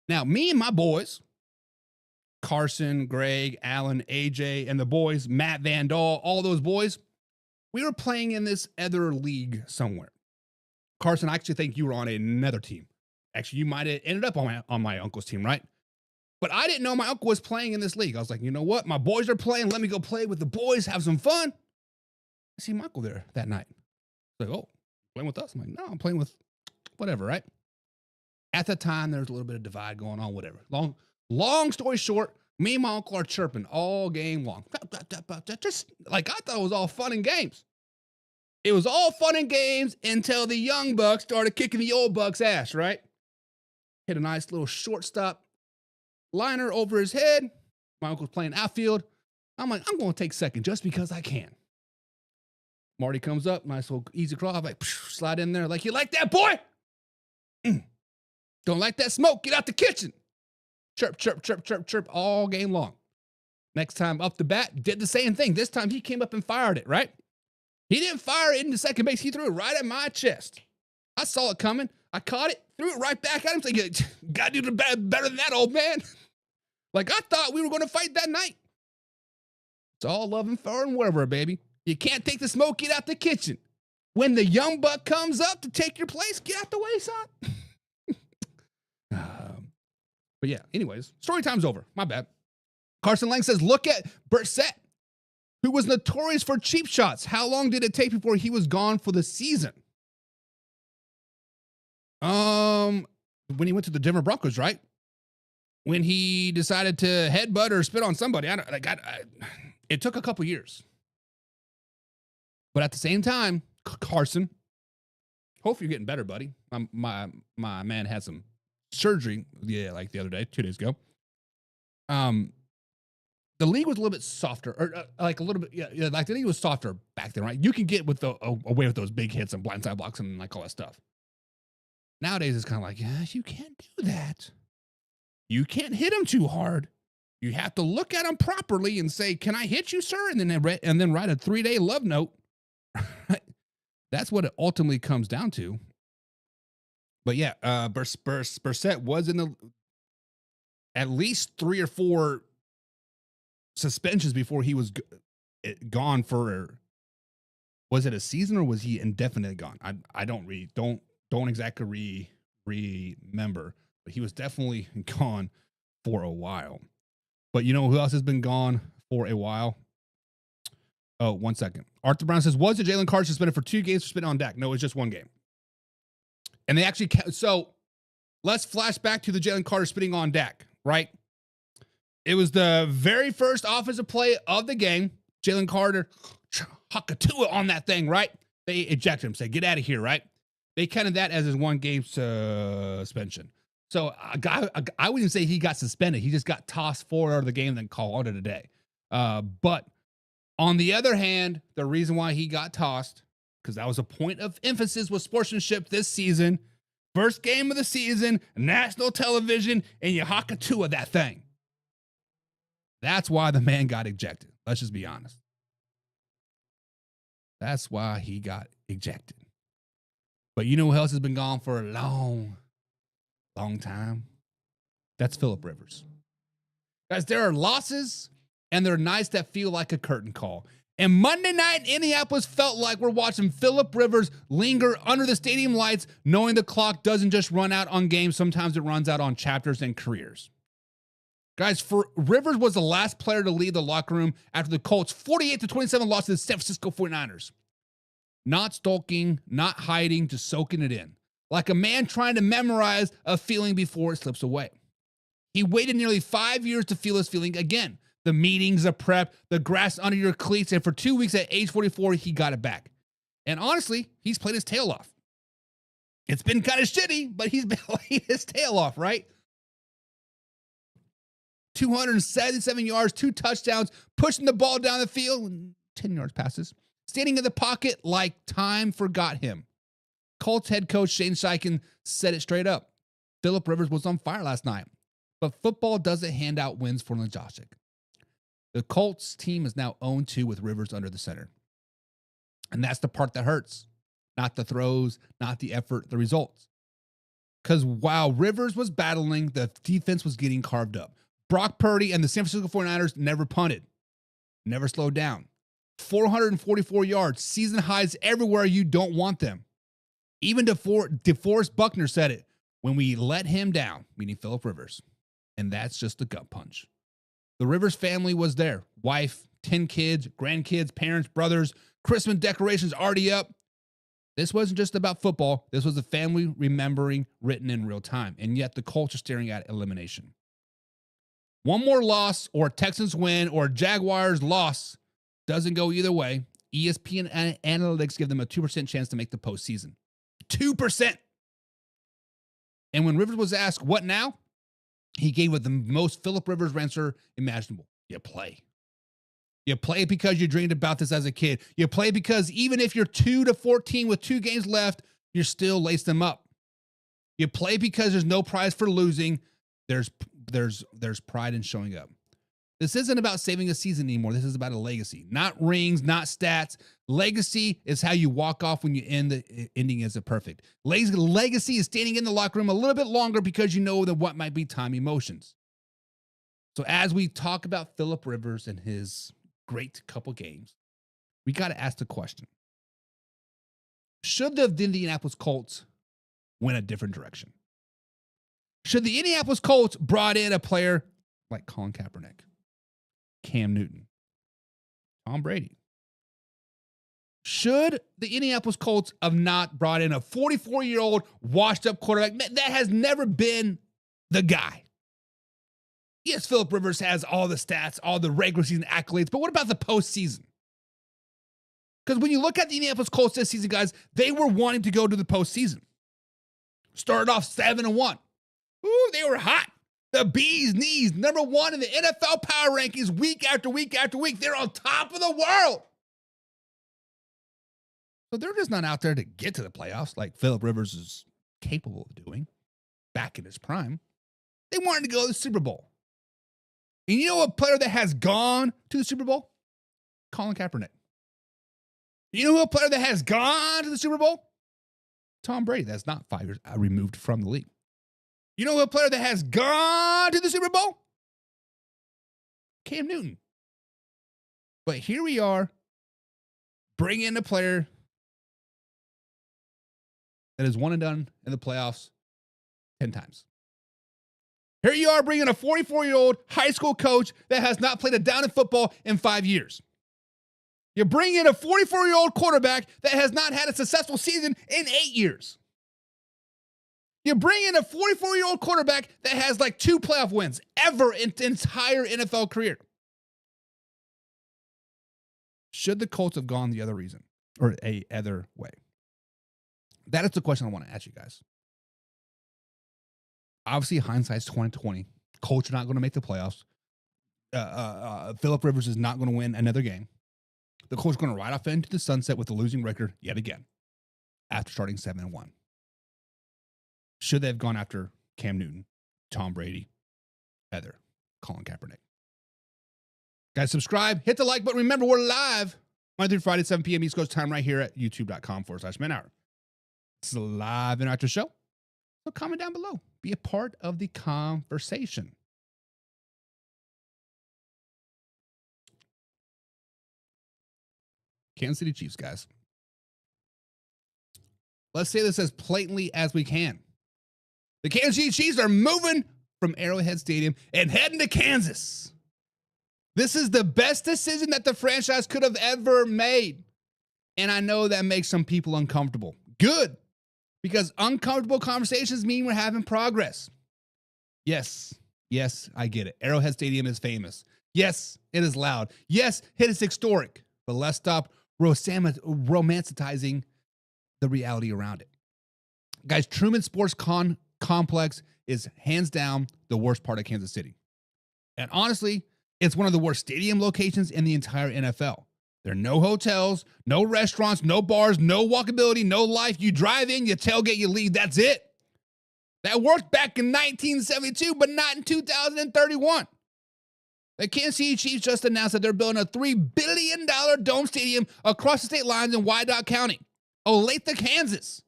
Now, me and my boys, Carson, Greg, Alan, AJ, and the boys, Matt Van Dahl, all those boys, we were playing in this other league somewhere. Carson, I actually think you were on another team. Actually, you might have ended up on my uncle's team, right? But I didn't know my uncle was playing in this league. I was like, you know what? My boys are playing. Let me go play with the boys, have some fun. I see my uncle there that night. Like, oh, playing with us? I'm like, no, I'm playing with whatever, right? At the time, there was a little bit of divide going on, whatever. Long story short, me and my uncle are chirping all game long. Just like I thought it was all fun and games. It was all fun and games until the young buck started kicking the old buck's ass, right? Hit a nice little shortstop liner over his head. My uncle's playing outfield. I'm like, I'm going to take second just because I can. Marty comes up, nice little easy crawl. I'm like, slide in there. Like, you like that, boy? Don't like that smoke? Get out the kitchen. Chirp, chirp, chirp, chirp, chirp all game long. Next time up the bat, did the same thing. This time he came up and fired it, right? He didn't fire it into second base. He threw it right at my chest. I saw it coming. I caught it, threw it right back at him. Thinking, gotta do better than that, old man. Like, I thought we were going to fight that night. It's all love and fair and whatever, baby. You can't take the smoke, get out the kitchen. When the young buck comes up to take your place, get out the way, son. But yeah, anyways, story time's over. My bad. Carson Lang says, look at Brissett, who was notorious for cheap shots. How long did it take before he was gone for the season? When he went to the Denver Broncos, right? When he decided to headbutt or spit on somebody. It took a couple years. But at the same time, Carson, hopefully you're getting better, buddy. My man had some surgery, like the other day, 2 days ago. The league was a little bit softer, or like a little bit, like the league was softer back then, right? You can get with away with those big hits and blindside blocks and like all that stuff. Nowadays, it's kind of like, yeah, you can't do that. You can't hit him too hard. You have to look at him properly and say, "Can I hit you, sir?" And then write a 3-day love note. That's what it ultimately comes down to. But yeah, Brissett was in the at least 3 or 4 suspensions before he was gone for. Was it a season or was he indefinitely gone? I don't exactly remember, but he was definitely gone for a while. But you know who else has been gone for a while? Oh, 1 second. Arthur Brown says, was it Jalen Carter suspended for 2 games for spitting on Dak? No, it was just 1 game. And they actually, so let's flash back to the Jalen Carter spitting on Dak, right? It was the very first offensive play of the game. Jalen Carter, Hakatua on that thing, right? They eject him, say, get out of here, right? They counted that as his 1 game suspension. So I wouldn't say he got suspended. He just got tossed forward out of the game and then called it a day. But on the other hand, the reason why he got tossed, because that was a point of emphasis with sportsmanship this season. First game of the season, national television, and you Hakatua that thing. That's why the man got ejected. Let's just be honest. That's why he got ejected. But you know who else has been gone for a long time? That's Phillip Rivers. Guys, there are losses and there are nights that feel like a curtain call. And Monday night, Indianapolis felt like we're watching Phillip Rivers linger under the stadium lights, knowing the clock doesn't just run out on games. Sometimes it runs out on chapters and careers. Guys, Rivers was the last player to leave the locker room after the Colts' 48-27 loss to the San Francisco 49ers. Not stalking, not hiding, just soaking it in. Like a man trying to memorize a feeling before it slips away. He waited nearly 5 years to feel his feeling again. The meetings, the prep, the grass under your cleats, and for 2 weeks at age 44, he got it back. And honestly, he's played his tail off. It's been kind of shitty, but he's been playing his tail off, right? 277 yards, 2 touchdowns, pushing the ball down the field, 10 yards passes, standing in the pocket like time forgot him. Colts head coach Shane Steichen said it straight up. Phillip Rivers was on fire last night, but football doesn't hand out wins for Najasic. The Colts team is now 0-2 with Rivers under the center. And that's the part that hurts. Not the throws, not the effort, the results. Because while Rivers was battling, the defense was getting carved up. Brock Purdy and the San Francisco 49ers never punted, never slowed down. 444 yards, season highs everywhere you don't want them. Even DeForest Buckner said it, when we let him down, meaning Phillip Rivers. And that's just a gut punch. The Rivers family was there. Wife, 10 kids, grandkids, parents, brothers, Christmas decorations already up. This wasn't just about football. This was a family remembering written in real time. And yet the Colts are staring at elimination. One more loss or a Texans win or a Jaguars loss doesn't go either way. ESPN analytics give them a 2% chance to make the postseason. 2%. And when Rivers was asked, what now? He gave it the most Phillip Rivers answer imaginable. You play. You play because you dreamed about this as a kid. You play because even if you're 2-14 with 2 games left, you're still lace them up. You play because there's no prize for losing. There's pride in showing up. This isn't about saving a season anymore. This is about a legacy. Not rings, not stats. Legacy is how you walk off when you end. The ending isn't perfect. Legacy is standing in the locker room a little bit longer because you know that what might be time emotions. So as we talk about Phillip Rivers and his great couple games, we got to ask the question. Should the Indianapolis Colts win a different direction? Should the Indianapolis Colts brought in a player like Colin Kaepernick, Cam Newton, Tom Brady? Should the Indianapolis Colts have not brought in a 44-year-old washed-up quarterback that has never been the guy? Yes, Phillip Rivers has all the stats, all the regular season accolades, but what about the postseason? Because when you look at the Indianapolis Colts this season, guys, they were wanting to go to the postseason. Started off 7-1. Ooh, they were hot. The bee's knees, number 1 in the NFL power rankings week after week after week. They're on top of the world. So they're just not out there to get to the playoffs like Phillip Rivers is capable of doing back in his prime. They wanted to go to the Super Bowl. And you know a player that has gone to the Super Bowl? Colin Kaepernick. You know who a player that has gone to the Super Bowl? Tom Brady. That's not 5 years removed from the league. You know who a player that has gone to the Super Bowl? Cam Newton. But here we are, bring in a player that is one and done in the playoffs 10 times. Here you are bringing a 44-year-old high school coach that has not played a down in football in 5 years. You bring in a 44-year-old quarterback that has not had a successful season in 8 years. You bring in a 44-year-old quarterback that has like 2 playoff wins ever in the entire NFL career. Should the Colts have gone the other reason or a other way? That is the question I want to ask you guys. Obviously, hindsight's 2020. Colts are not going to make the playoffs. Phillip Rivers is not going to win another game. The Colts are going to ride off into the sunset with a losing record yet again after starting 7-1. Should they have gone after Cam Newton, Tom Brady, Heather, Colin Kaepernick? Guys, subscribe, hit the like button. Remember, we're live Monday through Friday, 7 p.m. East Coast time right here at youtube.com/manhour. This is a live interactive show. So comment down below. Be a part of the conversation. Kansas City Chiefs, guys. Let's say this as blatantly as we can. The Kansas City Chiefs are moving from Arrowhead Stadium and heading to Kansas. This is the best decision that the franchise could have ever made. And I know that makes some people uncomfortable. Good. Because uncomfortable conversations mean we're having progress. Yes, I get it. Arrowhead Stadium is famous. Yes, it is loud. Yes, it is historic. But let's stop romanticizing the reality around it. Guys, Truman Sports Complex is hands down the worst part of Kansas City. And honestly, it's one of the worst stadium locations in the entire NFL. There are no hotels, no restaurants, no bars, no walkability, no life. You drive in, you tailgate, you leave. That's it. That worked back in 1972, but not in 2031. The Kansas City Chiefs just announced that they're building a $3 billion dome stadium across the state lines in Wyandotte County, Olathe, Kansas,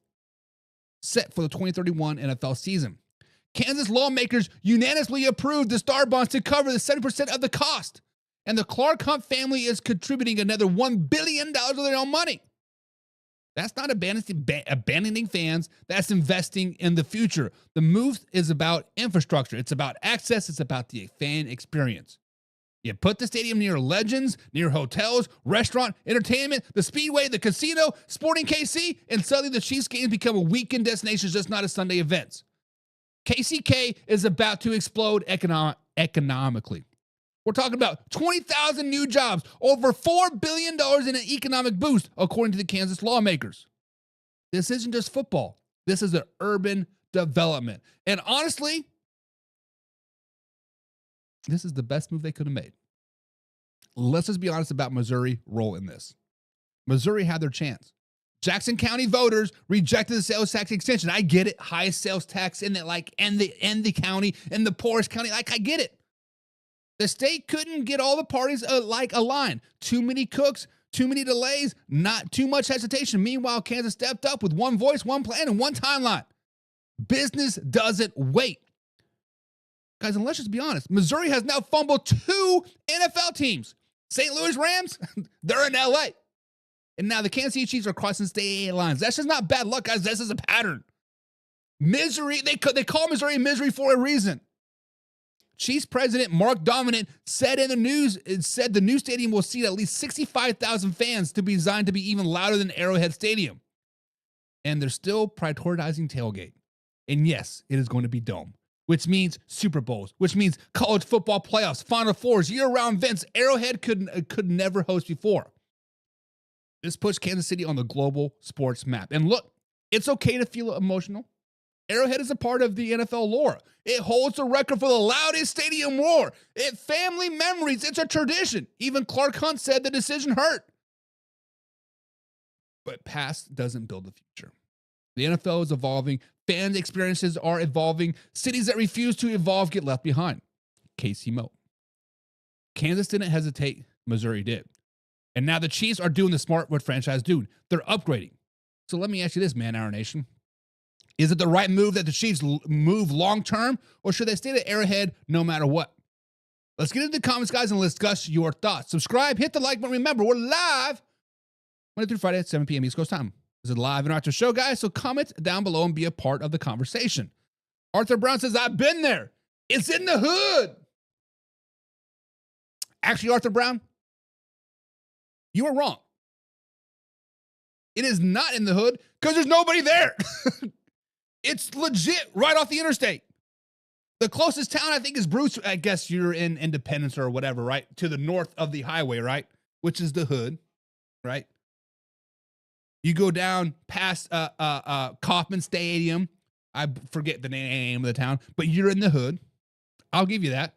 set for the 2031 NFL season. Kansas lawmakers unanimously approved the star bonds to cover the 70% of the cost. And the Clark Hunt family is contributing another $1 billion of their own money. That's not abandoning fans. That's investing in the future. The move is about infrastructure. It's about access. It's about the fan experience. You put the stadium near legends, near hotels, restaurant, entertainment, the Speedway, the casino, Sporting KC, and suddenly the Chiefs games become a weekend destination, just not a Sunday events. KCK is about to explode economically. We're talking about 20,000 new jobs, over $4 billion in an economic boost, according to the Kansas lawmakers. This isn't just football. This is an urban development. And honestly, this is the best move they could have made. Let's just be honest about Missouri's role in this. Missouri had their chance. Jackson County voters rejected the sales tax extension. I get it. Highest sales tax in the county, in the poorest county. I get it. The state couldn't get all the parties aligned. Too many cooks, too many delays, not too much hesitation. Meanwhile, Kansas stepped up with one voice, one plan, and one timeline. Business doesn't wait. Guys, and let's just be honest. Missouri has now fumbled 2 NFL teams. St. Louis Rams, they're in LA. And now the Kansas City Chiefs are crossing state lines. That's just not bad luck, guys. This is a pattern. Misery, they call Missouri misery for a reason. Chiefs president Mark Dominant said in the news, the new stadium will seat at least 65,000 fans to be designed to be even louder than Arrowhead Stadium. And they're still prioritizing tailgate. And yes, it is going to be dome, which means Super Bowls, which means college football playoffs, Final Fours, year-round events Arrowhead could never host before. This puts Kansas City on the global sports map. And look, it's okay to feel emotional. Arrowhead is a part of the NFL lore. It holds the record for the loudest stadium roar. It family memories. It's a tradition. Even Clark Hunt said the decision hurt. But past doesn't build the future. The NFL is evolving. Fan experiences are evolving. Cities that refuse to evolve get left behind. KC Mo. Kansas didn't hesitate. Missouri did. And now the Chiefs are doing the smart what franchise do. They're upgrading. So let me ask you this, Man Hour Nation. Is it the right move that the Chiefs move long-term, or should they stay at Arrowhead no matter what? Let's get into the comments, guys, and let's discuss your thoughts. Subscribe, hit the like button. Remember, we're live Monday through Friday at 7 p.m. East Coast time. This is a live interactive show, guys, so comment down below and be a part of the conversation. Arthur Brown says, I've been there. It's in the hood. Actually, Arthur Brown, you are wrong. It is not in the hood because there's nobody there. It's legit right off the interstate. The closest town, I think, is Bruce. I guess you're in Independence or whatever, right? To the north of the highway, right? Which is the hood, right? You go down past Kauffman Stadium. I forget the name of the town, but you're in the hood. I'll give you that.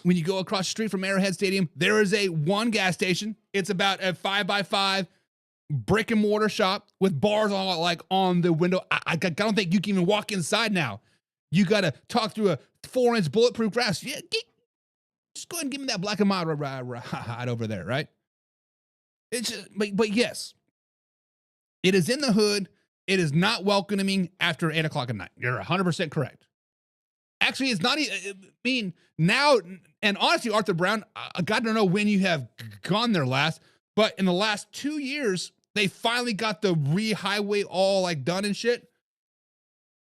When you go across the street from Arrowhead Stadium, there is one gas station. It's about a 5x5 brick and mortar shop with bars on the window. I don't think you can even walk inside now. You got to talk through a 4-inch bulletproof glass. Yeah, just go ahead and give me that black and mild right over there, right? It's just, but yes, it is in the hood. It is not welcoming after 8 o'clock at night. You're 100% correct. Actually, it's not. I mean, now, and honestly, Arthur Brown, I got to know when you have gone there last, but in the last 2 years, they finally got the highway all like done and shit.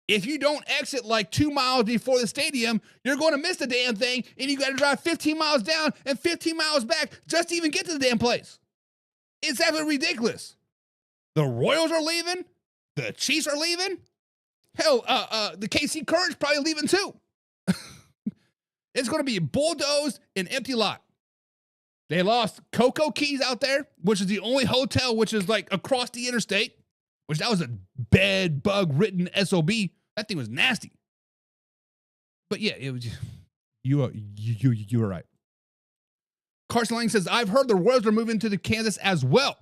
If you don't exit like 2 miles before the stadium, you're going to miss the damn thing, and you got to drive 15 miles down and 15 miles back just to even get to the damn place. It's absolutely ridiculous. The Royals are leaving. The Chiefs are leaving. Hell, the KC Current's probably leaving too. It's going to be bulldozed and empty lot. They lost Cocoa Keys out there, which is the only hotel which is like across the interstate, which that was a bed bug ridden SOB. That thing was nasty. But yeah, it was. You were right. Carson Lang says, I've heard the Royals are moving to the Kansas as well.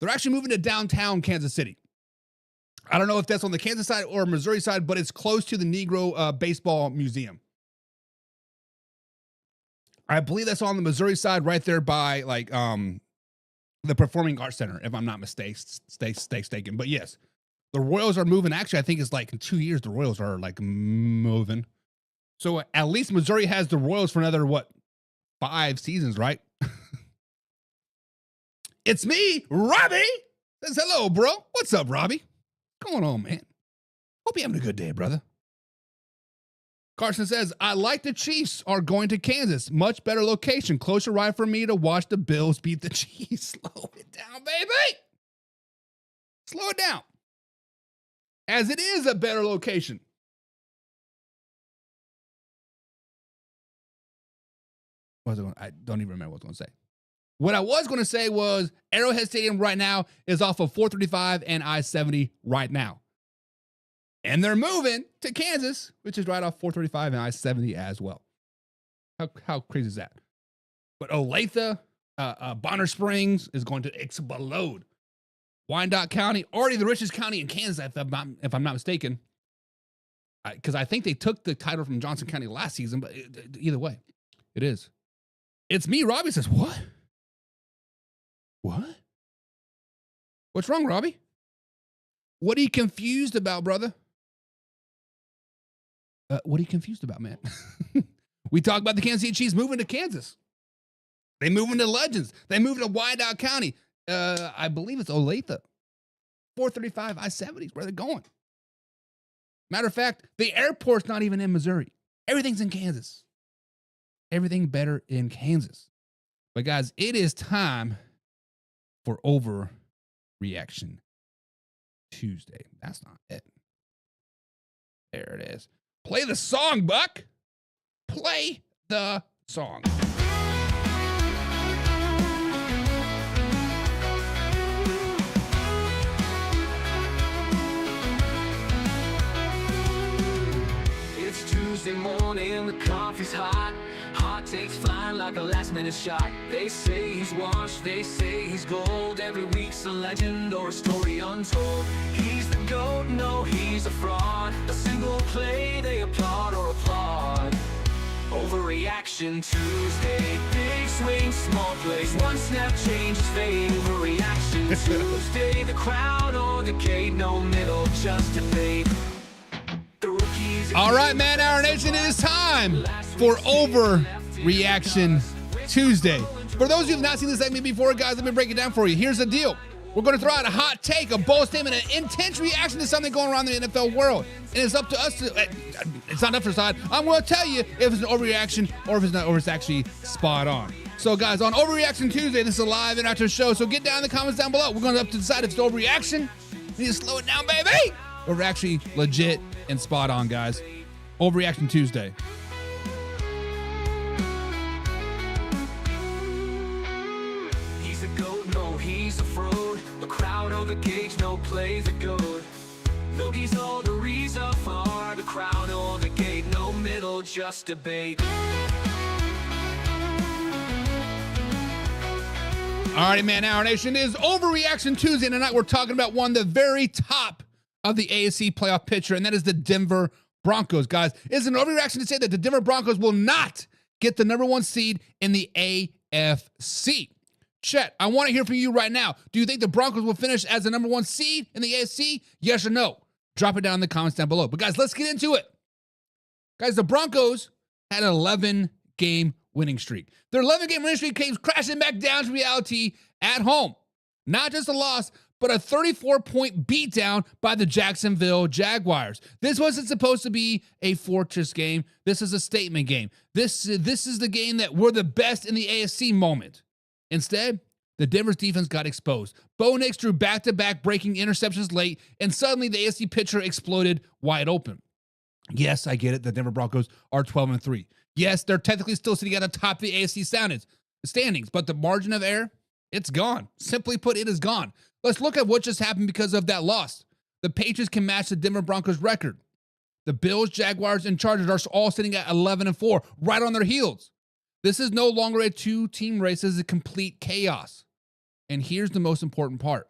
They're actually moving to downtown Kansas City. I don't know if that's on the Kansas side or Missouri side, but it's close to the Negro Baseball Museum. I believe that's on the Missouri side, right there by like the Performing Arts Center, if I'm not mistaken. But yes, the Royals are moving. Actually, I think it's like in 2 years the Royals are like moving. So at least Missouri has the Royals for another 5 seasons, right? It's me, Robbie. Says hello, bro. What's up, Robbie? What's going on, man? Hope you're having a good day, brother. Carson says, I like the Chiefs are going to Kansas. Much better location. Closer ride for me to watch the Bills beat the Chiefs. Slow it down, baby. Slow it down. As it is a better location. I don't even remember what I was going to say. What I was going to say was Arrowhead Stadium right now is off of 435 and I-70 right now. And they're moving to Kansas, which is right off 435 and I-70 as well. How crazy is that? But Olathe, Bonner Springs is going to explode. Wyandotte County, already the richest county in Kansas, if I'm not mistaken. Because I think they took the title from Johnson County last season, but either way, it is. It's me, Robbie says, what? What? What's wrong, Robbie? What are you confused about, brother? What are you confused about, man? We talked about the Kansas City Chiefs moving to Kansas. They moving to Legends. They moving to Wyandotte County. I believe it's Olathe. 435 I-70 is where they're going. Matter of fact, the airport's not even in Missouri. Everything's in Kansas. Everything better in Kansas. But guys, it is time for Overreaction Tuesday. That's not it. There it is. Play the song, Buck. Play the song. It's Tuesday morning, the coffee's hot. Hot takes flying like a last-minute shot. They say he's washed, they say he's gold. Every week's a legend or a story untold. He's the GOAT, no, he's a fraud. A single play, they applaud or applaud. Overreaction Tuesday. Big swing, small plays. One snap changes fate. Overreaction Tuesday. The crowd or the gate, no middle, just debate. All right, man, our nation, it is time for Overreaction Tuesday. For those of you who have not seen this segment before, guys, let me break it down for you. Here's the deal. We're going to throw out a hot take, a bold statement, an intense reaction to something going around in the NFL world. And it's up to us to, it's not up to us. I'm going to tell you if it's an overreaction or if it's not, or it's actually spot on. So, guys, on Overreaction Tuesday, this is a live interactive show. So get down in the comments down below. We're going to have to decide if it's overreaction. We need to slow it down, baby. Or if we're actually legit and spot on, guys. Overreaction Tuesday. He's a GOAT, no, he's a fraud. The crowd or the gauge, no play the GOAT. No, he's all the reason for the crowd or the gate, no middle, just debate. All right, man, our nation is Overreaction Tuesday. Tonight we're talking about one the very top of the AFC playoff picture, and that is the Denver Broncos, guys. It's an overreaction to say that the Denver Broncos will not get the #1 seed in the AFC. Chet, I want to hear from you right now. Do you think the Broncos will finish as the #1 seed in the AFC? Yes or no? Drop it down in the comments down below. But guys, let's get into it. Guys, the Broncos had an 11-game winning streak. Their 11-game winning streak came crashing back down to reality at home. Not just a loss, but a 34-point beatdown by the Jacksonville Jaguars. This wasn't supposed to be a fortress game. This is a statement game. This is the game that we're the best in the AFC moment. Instead, the Denver's defense got exposed. Bo Nix threw back-to-back breaking interceptions late, and suddenly the AFC picture exploded wide open. Yes, I get it. The Denver Broncos are 12-3. Yes, they're technically still sitting at the top of the AFC standings, but the margin of error, it's gone. Simply put, it is gone. Let's look at what just happened because of that loss. The Patriots can match the Denver Broncos record. The Bills, Jaguars, and Chargers are all sitting at 11-4, right on their heels. This is no longer a two-team race. This is a complete chaos. And here's the most important part.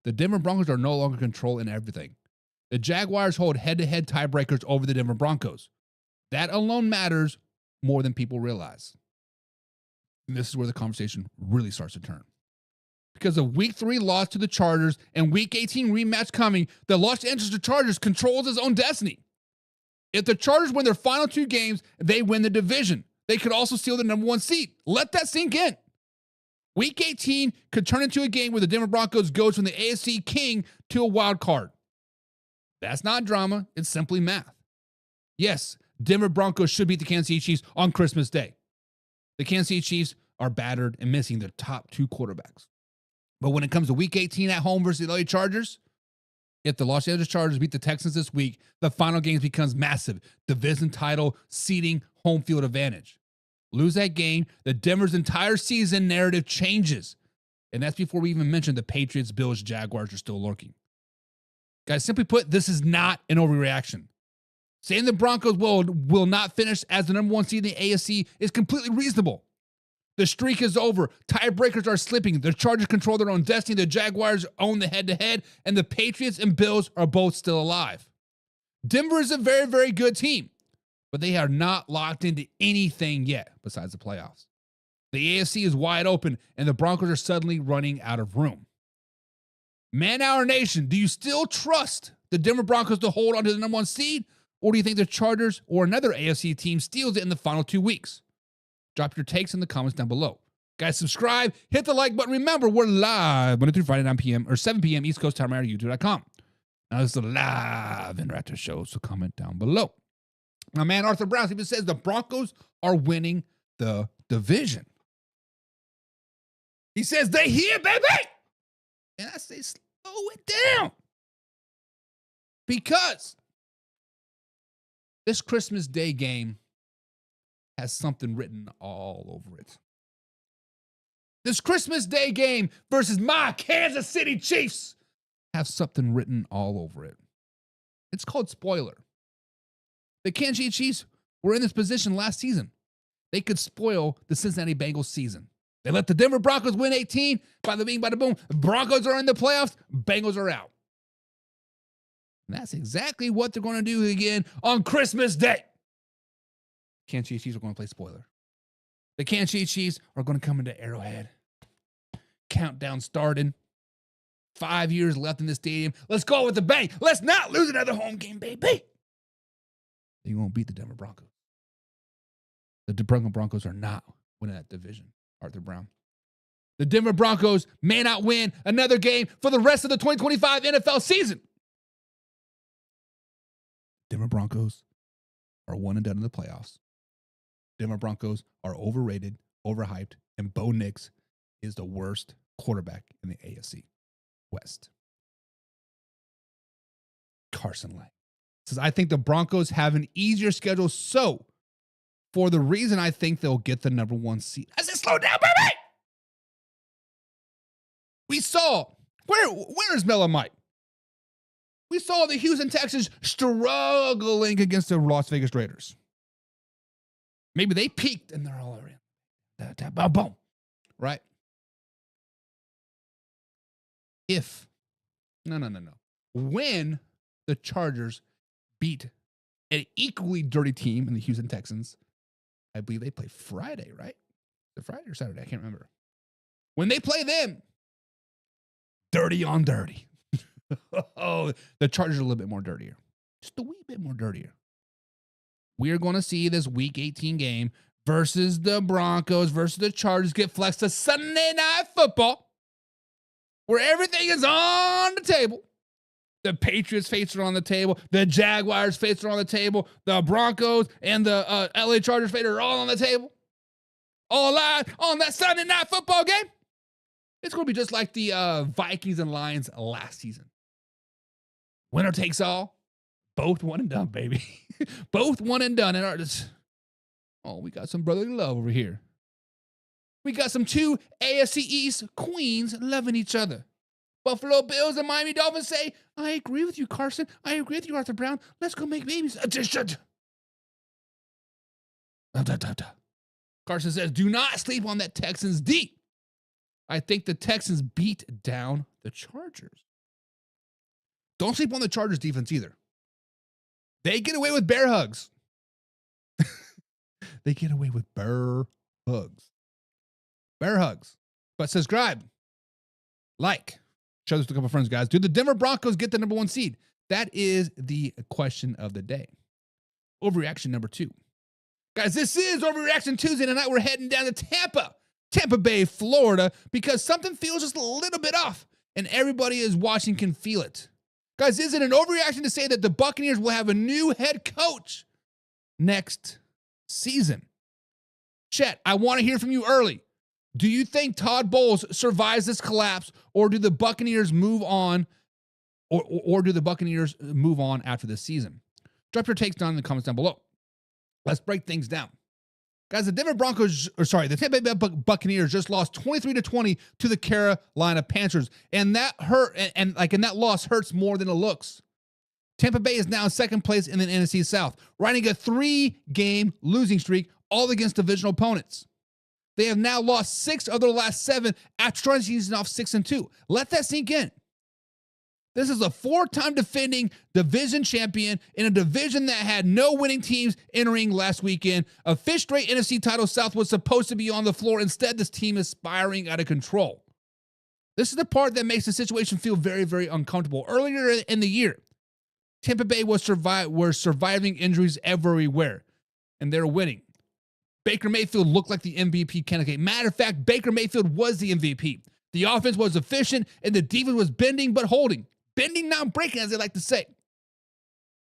The Denver Broncos are no longer controlling everything. The Jaguars hold head-to-head tiebreakers over the Denver Broncos. That alone matters more than people realize. And this is where the conversation really starts to turn. Because of Week 3 loss to the Chargers and Week 18 rematch coming, the Los Angeles Chargers controls his own destiny. If the Chargers win their final 2 games, they win the division. They could also steal the number 1 seed. Let that sink in. Week 18 could turn into a game where the Denver Broncos goes from the AFC king to a wild card. That's not drama. It's simply math. Yes, Denver Broncos should beat the Kansas City Chiefs on Christmas Day. The Kansas City Chiefs are battered and missing their top 2 quarterbacks. But when it comes to Week 18 at home versus the LA Chargers, if the Los Angeles Chargers beat the Texans this week, the final game becomes massive. Division title, seeding, home field advantage. Lose that game, the Denver's entire season narrative changes. And that's before we even mention the Patriots, Bills, Jaguars are still lurking. Guys, simply put, this is not an overreaction. Saying the Broncos will not finish as the number 1 seed in the AFC is completely reasonable. The streak is over. Tiebreakers are slipping. The Chargers control their own destiny. The Jaguars own the head-to-head. And the Patriots and Bills are both still alive. Denver is a very, very good team. But they are not locked into anything yet besides the playoffs. The AFC is wide open. And the Broncos are suddenly running out of room. Man Hour Nation, do you still trust the Denver Broncos to hold on to the number 1 seed? Or do you think the Chargers or another AFC team steals it in the final 2 weeks? Drop your takes in the comments down below. Guys, subscribe, hit the like button. Remember, we're live Monday through Friday, 9 p.m. or 7 p.m. East Coast time at YouTube.com. Now, this is a live interactive show, so comment down below. My man Arthur Brown even says the Broncos are winning the division. He says, they here, baby! And I say, slow it down. Because this Christmas Day game has something written all over it. This Christmas Day game versus my Kansas City Chiefs have something written all over it. It's called spoiler. The Kansas City Chiefs were in this position last season. They could spoil the Cincinnati Bengals season. They let the Denver Broncos win 18. Bada bing, bada boom. Broncos are in the playoffs. Bengals are out. And that's exactly what they're going to do again on Christmas Day. Kansas City Chiefs are going to play spoiler. The Kansas City Chiefs are going to come into Arrowhead. Countdown started. 5 years left in the stadium. Let's go with the bang. Let's not lose another home game, baby. They won't beat the Denver Broncos. The Denver Broncos are not winning that division, Arthur Brown. The Denver Broncos may not win another game for the rest of the 2025 NFL season. Denver Broncos are 1 and done in the playoffs. Denver Broncos are overrated, overhyped, and Bo Nix is the worst quarterback in the AFC West. Carson Lang says, I think the Broncos have an easier schedule, so for the reason I think they'll get the number 1 seed. I said, slow down, baby! We saw, where is Mellow Mike? We saw the Houston Texans struggling against the Las Vegas Raiders. Maybe they peaked and they're all around. Boom, boom. Right? When the Chargers beat an equally dirty team in the Houston Texans, I believe they play Friday, right? The Friday or Saturday? I can't remember. When they play them, dirty on dirty. Oh, the Chargers are a little bit more dirtier. Just a wee bit more dirtier. we're going to see this Week 18 game versus the Broncos versus the Chargers get flexed to Sunday Night Football, where everything is on the table. The Patriots' faces are on the table. The Jaguars' faces are on the table. The Broncos and the LA Chargers' faces are all on the table. All live on that Sunday Night Football game. It's going to be just like the Vikings and Lions last season. Winner takes all. Both one and done, baby. Both one and done. And we got some brotherly love over here. We got some two AFC East queens loving each other. Buffalo Bills and Miami Dolphins say, I agree with you, Carson. I agree with you, Arthur Brown. Let's go make babies. Carson says, do not sleep on that Texans D. I think the Texans beat down the Chargers. Don't sleep on the Chargers defense either. They get away with bear hugs. They get away with bear hugs. Bear hugs. But subscribe. Like. Show this to a couple friends, guys. Do the Denver Broncos get the number 1 seed? That is the question of the day. Overreaction number 2. Guys, this is Overreaction Tuesday. Tonight we're heading down to Tampa Bay, Florida, because something feels just a little bit off, and everybody is watching can feel it. Guys, is it an overreaction to say that the Buccaneers will have a new head coach next season? Chet, I want to hear from you early. Do you think Todd Bowles survives this collapse, or do the Buccaneers move on, or do the Buccaneers move on after this season? Drop your takes down in the comments down below. Let's break things down. Guys, the Tampa Bay Buccaneers just lost 23-20 to the Carolina Panthers, and that hurt, and that loss hurts more than it looks. Tampa Bay is now in second place in the NFC South, riding a 3-game losing streak, all against divisional opponents. They have now lost 6 of their last 7 after starting the season off 6-2. Let that sink in. This is a 4-time defending division champion in a division that had no winning teams entering last weekend. A 5th straight NFC title South was supposed to be on the floor. Instead, this team is spiraling out of control. This is the part that makes the situation feel very, very uncomfortable. Earlier in the year, Tampa Bay was surviving injuries everywhere, and they're winning. Baker Mayfield looked like the MVP candidate. Matter of fact, Baker Mayfield was the MVP. The offense was efficient, and the defense was bending but holding. Bending, not breaking, as they like to say.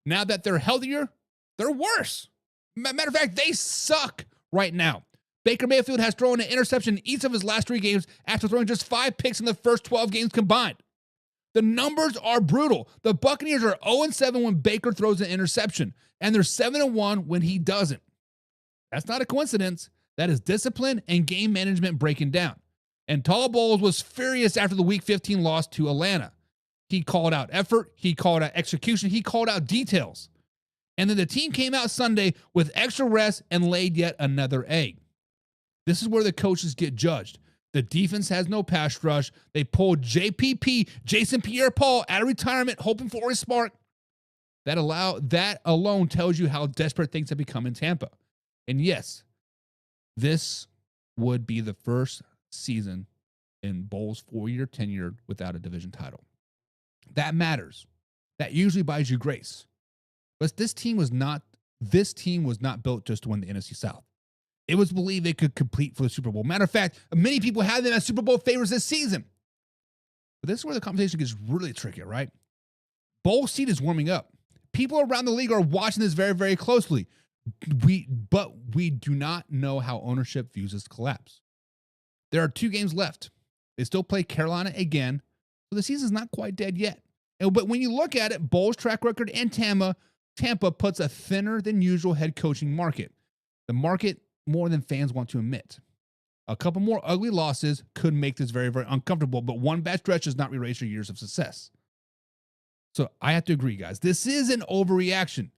Now that they're healthier, they're worse. Matter of fact, they suck right now. Baker Mayfield has thrown an interception in each of his last 3 games after throwing just 5 picks in the first 12 games combined. The numbers are brutal. The Buccaneers are 0-7 when Baker throws an interception, and they're 7-1 when he doesn't. That's not a coincidence. That is discipline and game management breaking down. And Todd Bowles was furious after the Week 15 loss to Atlanta. He called out effort. He called out execution. He called out details. And then the team came out Sunday with extra rest and laid yet another egg. This is where the coaches get judged. The defense has no pass rush. They pulled JPP, Jason Pierre-Paul, out of retirement, hoping for a spark. That alone tells you how desperate things have become in Tampa. And yes, this would be the first season in Bowles' 4-year tenure without a division title. That matters. That usually buys you grace. But this team was not built just to win the NFC South. It was believed they could compete for the Super Bowl. Matter of fact, many people had them as Super Bowl favorites this season. But this is where the conversation gets really tricky, right? Bowles' seat is warming up. People around the league are watching this very, very closely. But we do not know how ownership views this collapse. There are 2 games left. They still play Carolina again, so the season's not quite dead yet. But when you look at it, Bowles' track record and Tampa puts a thinner than usual head coaching market. The market more than fans want to admit. A couple more ugly losses could make this very, very uncomfortable, but one bad stretch does not erase your years of success. So I have to agree, guys. This is an overreaction.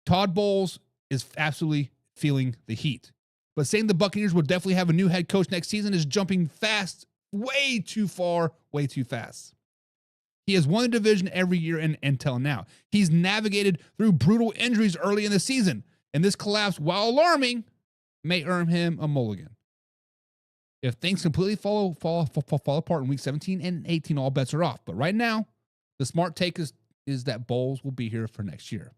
Todd Bowles is absolutely feeling the heat. But saying the Buccaneers will definitely have a new head coach next season is jumping fast, way too far, way too fast. He has won the division every year until now. He's navigated through brutal injuries early in the season, and this collapse, while alarming, may earn him a mulligan. If things completely fall apart in week 17 and 18, all bets are off. But right now, the smart take is that Bowles will be here for next year.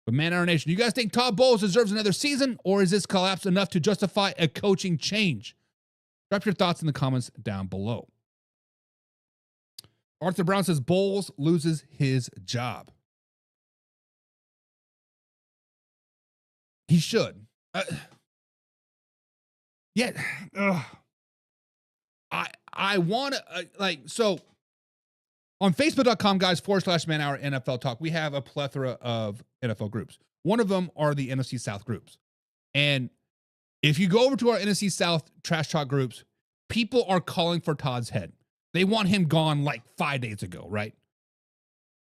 But Man Our Nation, you guys think Todd Bowles deserves another season, or is this collapse enough to justify a coaching change? Drop your thoughts in the comments down below. Arthur Brown says Bowles loses his job. He should. I want to, so on Facebook.com, guys, /Man Hour NFL Talk, we have a plethora of NFL groups. One of them are the NFC South groups. And if you go over to our NFC South trash talk groups, people are calling for Todd's head. They want him gone like 5 days ago, right?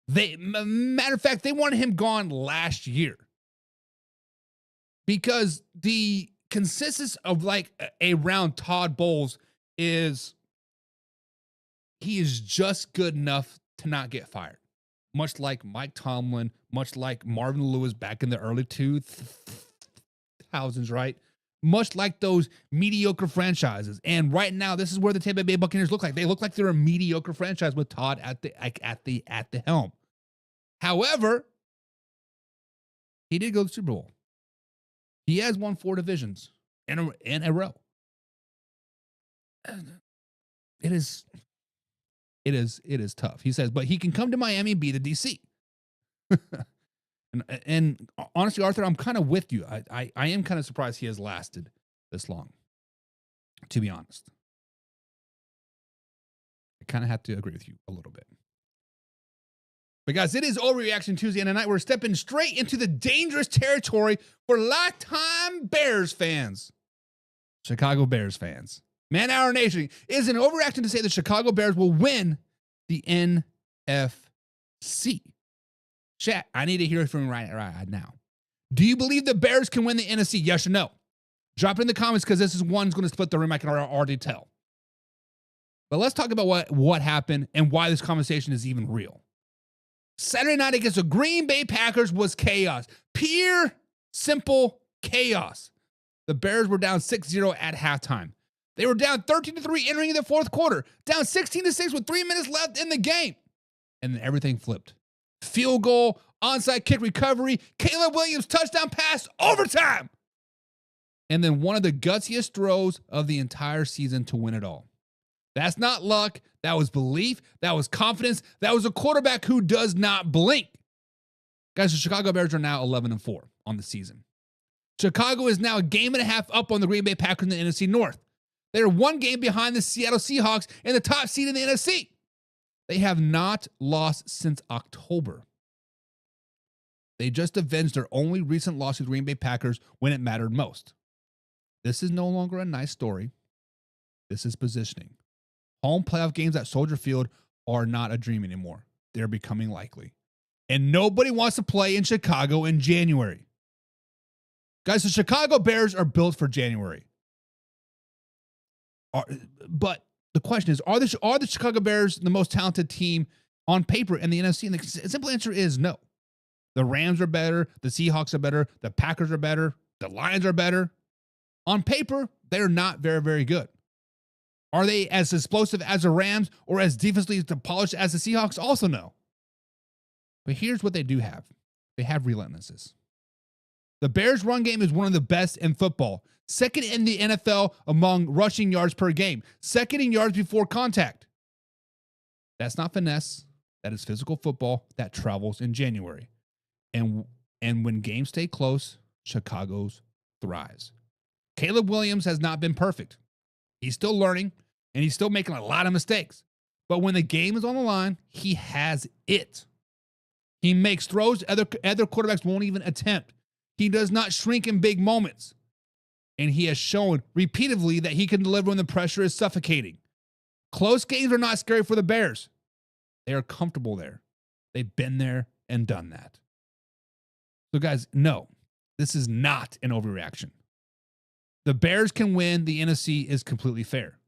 Matter of fact, they wanted him gone last year. Because the consensus of like around Todd Bowles is he is just good enough to not get fired. Much like Mike Tomlin, much like Marvin Lewis back in the early 2000s, right? Much like those mediocre franchises. And right now, this is where the Tampa Bay Buccaneers look like. They look like they're a mediocre franchise with Todd at the helm. However, he did go to the Super Bowl. He has won 4 divisions in a row. It is tough. He says, but he can come to Miami and be the DC. and honestly, Arthur, I'm kind of with you. I am kind of surprised he has lasted this long, to be honest. I kind of have to agree with you a little bit. But guys, it is Overreaction Tuesday, and tonight we're stepping straight into the dangerous territory for lifetime Bears fans. Chicago Bears fans. Man Our Nation, is an overreaction to say the Chicago Bears will win the NFC. Chat, I need to hear from you right now. Do you believe the Bears can win the NFC? Yes or no? Drop it in the comments because this is one's going to split the room. I can already tell. But let's talk about what happened and why this conversation is even real. Saturday night against the Green Bay Packers was chaos. Pure, simple chaos. The Bears were down 6-0 at halftime. They were down 13-3 entering the fourth quarter, down 16-6 with 3 minutes left in the game. And then everything flipped. Field goal, onside kick recovery, Caleb Williams touchdown pass, overtime. And then one of the gutsiest throws of the entire season to win it all. That's not luck. That was belief. That was confidence. That was a quarterback who does not blink. Guys, the Chicago Bears are now 11-4 on the season. Chicago is now a game and a half up on the Green Bay Packers in the NFC North. They are 1 game behind the Seattle Seahawks in the top seed in the NFC. They have not lost since October. They just avenged their only recent loss to the Green Bay Packers when it mattered most. This is no longer a nice story. This is positioning. Home playoff games at Soldier Field are not a dream anymore. They're becoming likely. And nobody wants to play in Chicago in January. Guys, the Chicago Bears are built for January. But the question is, are the Chicago Bears the most talented team on paper in the NFC? And the simple answer is no. The Rams are better. The Seahawks are better. The Packers are better. The Lions are better. On paper, they're not very, very good. Are they as explosive as the Rams or as defensively polished as the Seahawks? Also no. But here's what they do have. They have relentlessness. The Bears' run game is one of the best in football. Second in the NFL among rushing yards per game. Second in yards before contact. That's not finesse. That is physical football that travels in January. And when games stay close, Chicago's thrives. Caleb Williams has not been perfect. He's still learning, and he's still making a lot of mistakes. But when the game is on the line, he has it. He makes throws other quarterbacks won't even attempt. He does not shrink in big moments. And he has shown repeatedly that he can deliver when the pressure is suffocating. Close games are not scary for the Bears. They are comfortable there. They've been there and done that. So guys, no, this is not an overreaction. The Bears can win. The NFC is completely fair.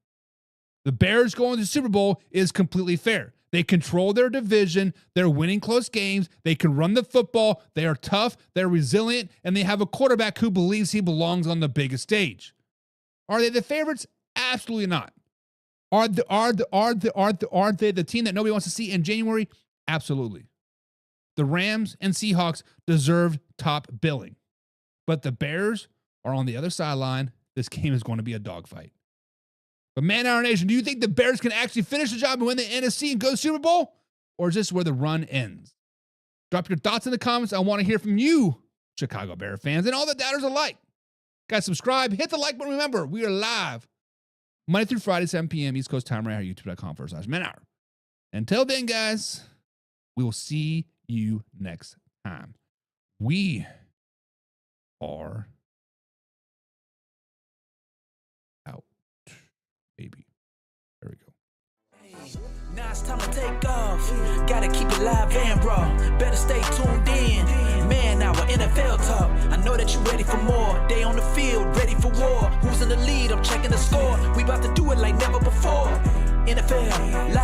The Bears going to the Super Bowl is completely fair. They control their division. They're winning close games. They can run the football. They are tough. They're resilient. And they have a quarterback who believes he belongs on the biggest stage. Are they the favorites? Absolutely not. Are they the team that nobody wants to see in January? Absolutely. The Rams and Seahawks deserved top billing. But the Bears are on the other sideline. This game is going to be a dogfight. But Man Hour Nation, do you think the Bears can actually finish the job and win the NFC and go to Super Bowl? Or is this where the run ends? Drop your thoughts in the comments. I want to hear from you, Chicago Bear fans, and all the doubters alike. Guys, subscribe, hit the like button. Remember, we are live Monday through Friday, 7 p.m. East Coast time, right here, youtube.com/Man Hour. Until then, guys, we will see you next time. We are out, baby. There we go. Now it's time to take off. Gotta keep it live and raw. Better stay tuned in. Man, our NFL talk. I know that you're ready for more. They on the field, ready for war. Who's in the lead? I'm checking the score. We about to do it like never before. NFL live.